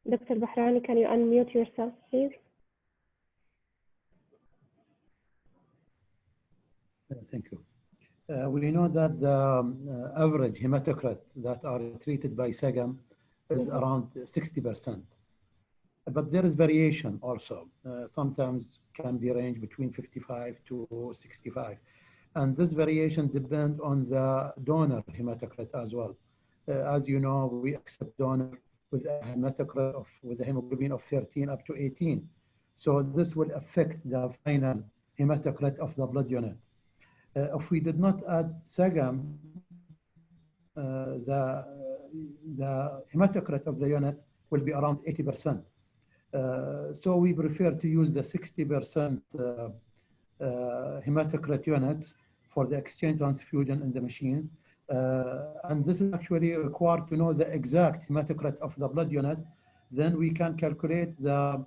Dr. Albahrani, can you unmute yourself, please? Thank you. We know that the average hematocrit that are treated by SAGM is around 60%. But there is variation also. Sometimes can be range between 55 to 65. And this variation depends on the donor hematocrit as well. As you know, we accept donor with a hematocrit with a hemoglobin of 13 up to 18. So this will affect the final hematocrit of the blood unit. If we did not add SAGM, the hematocrit of the unit will be around 80%. So we prefer to use the 60% hematocrit units for the exchange transfusion in the machines. And this is actually required to know the exact hematocrit of the blood unit. Then we can calculate the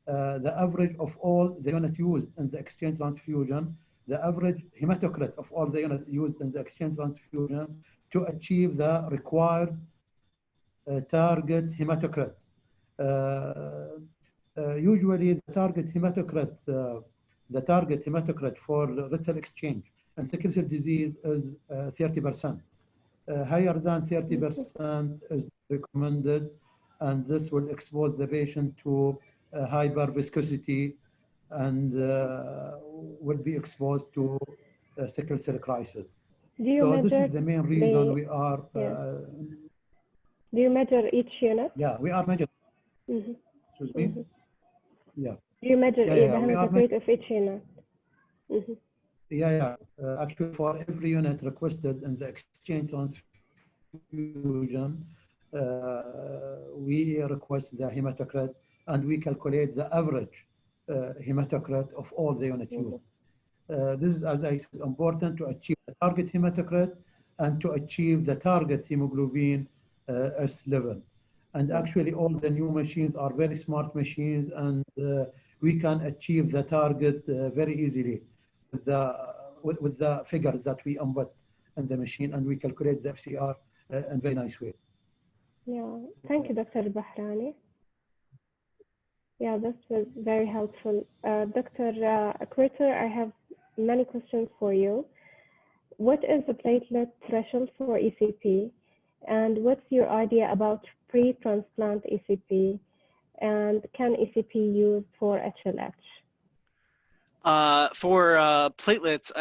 average of all the unit used in the exchange transfusion, the average hematocrit of all the units used in the exchange transfusion to achieve the required target hematocrit. Usually the target hematocrit for red cell exchange and sickle cell disease is 30%. Higher than 30% is recommended, and this will expose the patient to hyperviscosity and will be exposed to sickle cell crisis. So this is the main reason we are. Do you measure each unit? Yeah, we are measuring. Excuse me? Yeah. Do you measure the hematocrit of each unit? Actually, for every unit requested in the exchange transfusion, we request the hematocrit and we calculate the average hematocrit of all the units used. This is, as I said, important to achieve the target hematocrit and to achieve the target hemoglobin S level. And actually, all the new machines are very smart machines, and we can achieve the target very easily with the figures that we input in the machine, and we calculate the FCR in a very nice way. Yeah, thank you, Dr. Albahrani. Yeah, that was very helpful. Dr. Kreuter, I have many questions for you. What is the platelet threshold for ECP? And what's your idea about pre-transplant ECP? And can ECP use for HLH? For platelets,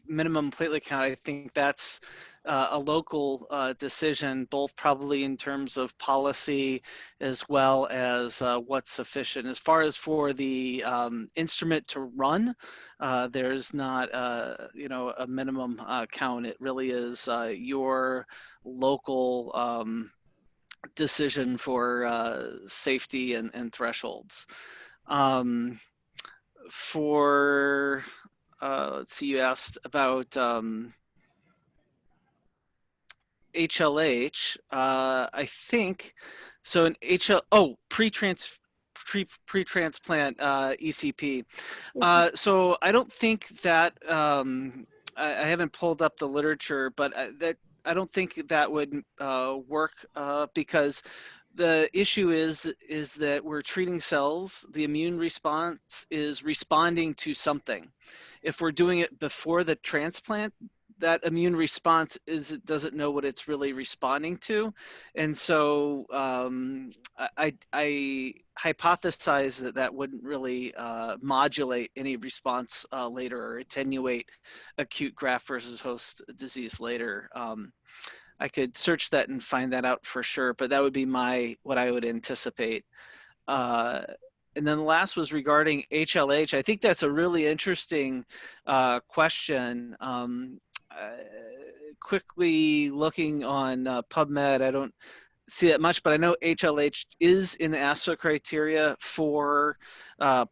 minimum platelet count, I think that's a local decision, both probably in terms of policy as well as what's sufficient. As far as for the instrument to run, there's not a minimum count. It really is your local decision for safety and thresholds. Let's see, you asked about HLH. I think so. In pre-transplant ECP. So I don't think that I haven't pulled up the literature, but I don't think that would work because the issue is that we're treating cells. The immune response is responding to something. If we're doing it before the transplant, that immune response doesn't know what it's really responding to. And so I hypothesize that wouldn't really modulate any response later or attenuate acute graft versus host disease later. I could search that and find that out for sure, but that would be what I would anticipate. And then the last was regarding HLH. I think that's a really interesting question. Quickly looking on PubMed, I don't see that much, but I know HLH is in the ASTRA criteria for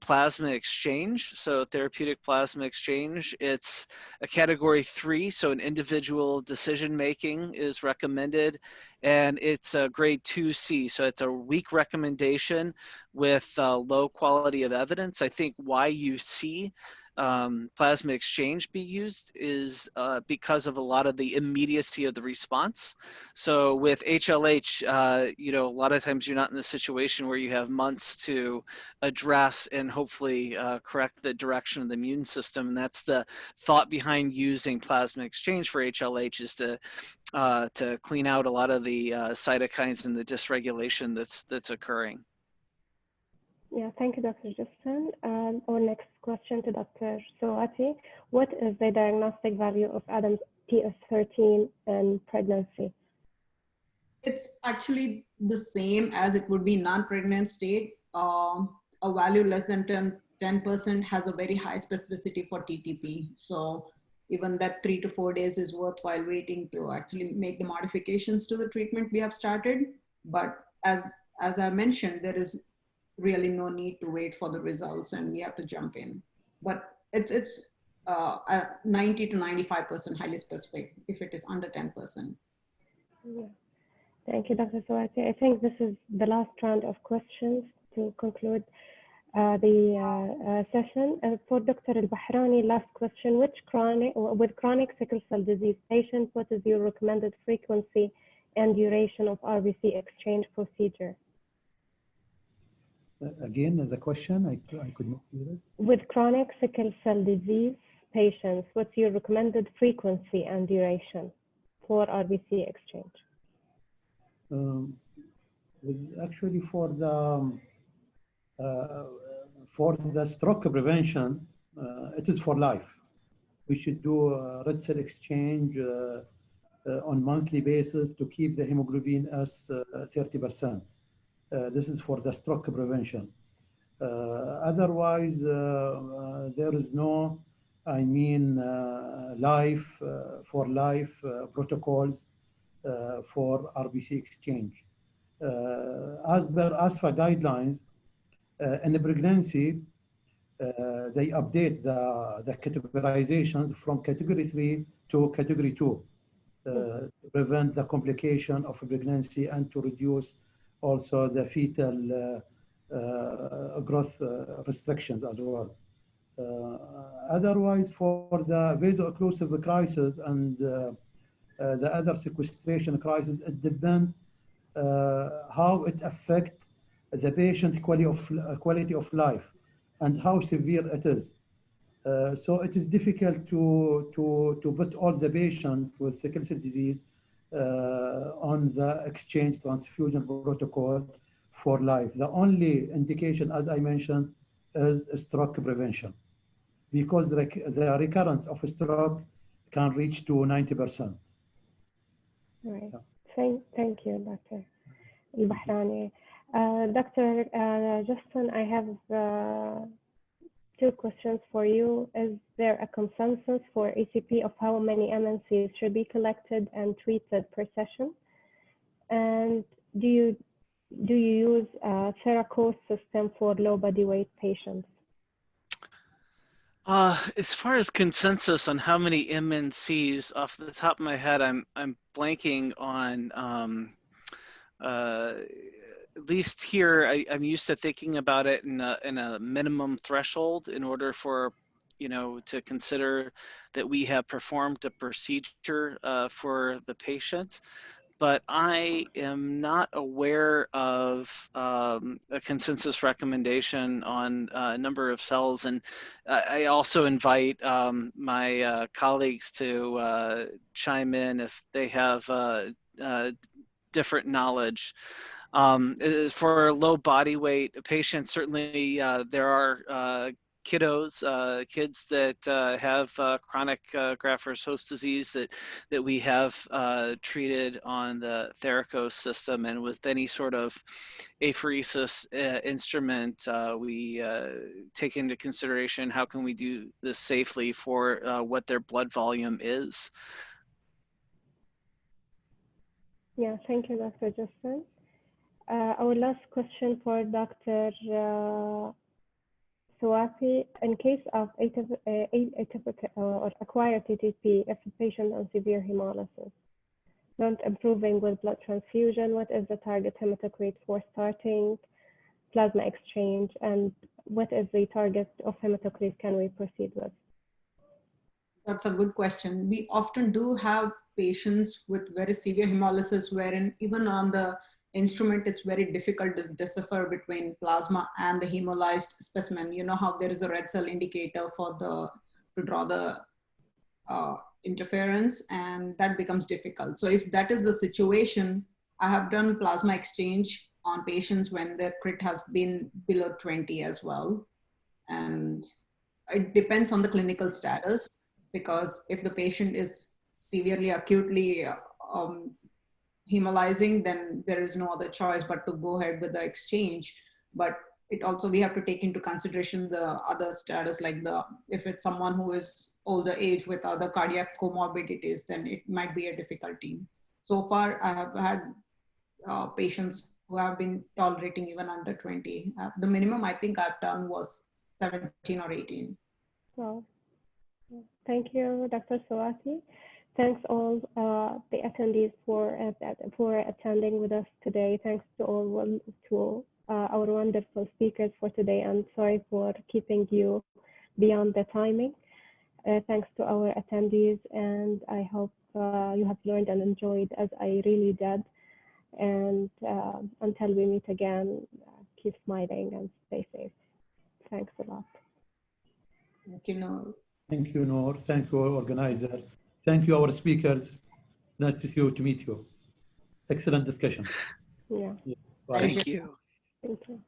plasma exchange, so therapeutic plasma exchange. It's a category 3, so an individual decision making is recommended, and it's a grade 2C, so it's a weak recommendation with low quality of evidence. I think why you see plasma exchange be used is because of a lot of the immediacy of the response. So with HLH, a lot of times you're not in the situation where you have months to address and hopefully correct the direction of the immune system. And that's the thought behind using plasma exchange for HLH, is to clean out a lot of the cytokines and the dysregulation that's occurring. Yeah, thank you, Dr. Justin. Our next question to Dr. Sawti. What is the diagnostic value of Adam's PS13 in pregnancy? It's actually the same as it would be non-pregnant state. A value less than 10% has a very high specificity for TTP. So even that 3 to 4 days is worthwhile waiting to actually make the modifications to the treatment we have started. But as I mentioned, there is really no need to wait for the results and we have to jump in. But it's 90 to 95% highly specific if it is under 10%. Yeah. Thank you, Dr. Sawti. I think this is the last round of questions to conclude the session. For Dr. Albahrani, last question: with chronic sickle cell disease patients, what is your recommended frequency and duration of RBC exchange procedure? Again, the question, I could not hear it. With chronic sickle cell disease patients, what's your recommended frequency and duration for RBC exchange? Actually, for the stroke prevention, it is for life. We should do red cell exchange on monthly basis to keep the hemoglobin as 30%. This is for the stroke prevention. Otherwise, there is no, for life protocols for RBC exchange. As per ASFA guidelines, in the pregnancy, they update the categorizations from category 3 to category 2 to prevent the complication of pregnancy and to reduce also the fetal growth restrictions as well. Otherwise, for the vaso-occlusive crisis and the other sequestration crisis, it depends how it affects the patient quality of life and how severe it is. So it is difficult to put all the patients with sickle cell disease on the exchange transfusion protocol for life. The only indication, as I mentioned, is stroke prevention, because the recurrence of a stroke can reach to 90%. Right. Yeah. Thank you, Dr. Albahrani. Dr. Justin, I have two questions for you. Is there a consensus for ACP of how many MNCs should be collected and treated per session? And do you use a THROMBOCYTOPENIA system for low body weight patients? As far as consensus on how many MNCs, off the top of my head, I'm blanking on. At least here, I'm used to thinking about it in a minimum threshold in order for, to consider that we have performed a procedure for the patient. But I am not aware of a consensus recommendation on a number of cells. And I also invite my colleagues to chime in if they have different knowledge. For low body weight patients, certainly there are kiddos, kids that have chronic graft-versus-host disease that we have treated on the THROMBOCYTOPENIA system, and with any sort of apheresis instrument, we take into consideration how can we do this safely for what their blood volume is. Yeah, thank you, Dr. Justin. Our last question for Dr. Sawti: in case of atypical or acquired TTP, if a patient on severe hemolysis, not improving with blood transfusion, what is the target hematocrit for starting plasma exchange, and what is the target of hematocrit can we proceed with? That's a good question. We often do have patients with very severe hemolysis wherein even on the instrument, it's very difficult to decipher between plasma and the hemolyzed specimen. You know how there is a red cell indicator to draw the interference, and that becomes difficult. So if that is the situation, I have done plasma exchange on patients when their crit has been below 20 as well. And it depends on the clinical status, because if the patient is severely acutely hemolyzing, then there is no other choice but to go ahead with the exchange. But it also, we have to take into consideration the other status, like if it's someone who is older age with other cardiac comorbidities, then it might be a difficulty. So far, I have had patients who have been tolerating even under 20. The minimum I think I've done was 17 or 18. Well, Thank you, Dr. Sawti. Thanks all the attendees for attending with us today. Thanks to our wonderful speakers for today, and sorry for keeping you beyond the timing. Thanks to our attendees, and I hope you have learned and enjoyed as I really did. And until we meet again, keep smiling and stay safe. Thanks a lot. Thank you, Nour. Thank you, Nour. Thank you, organizer. Thank you, our speakers. Nice to see you, to meet you. Excellent discussion. Yeah. Bye. Thank you. Thank you.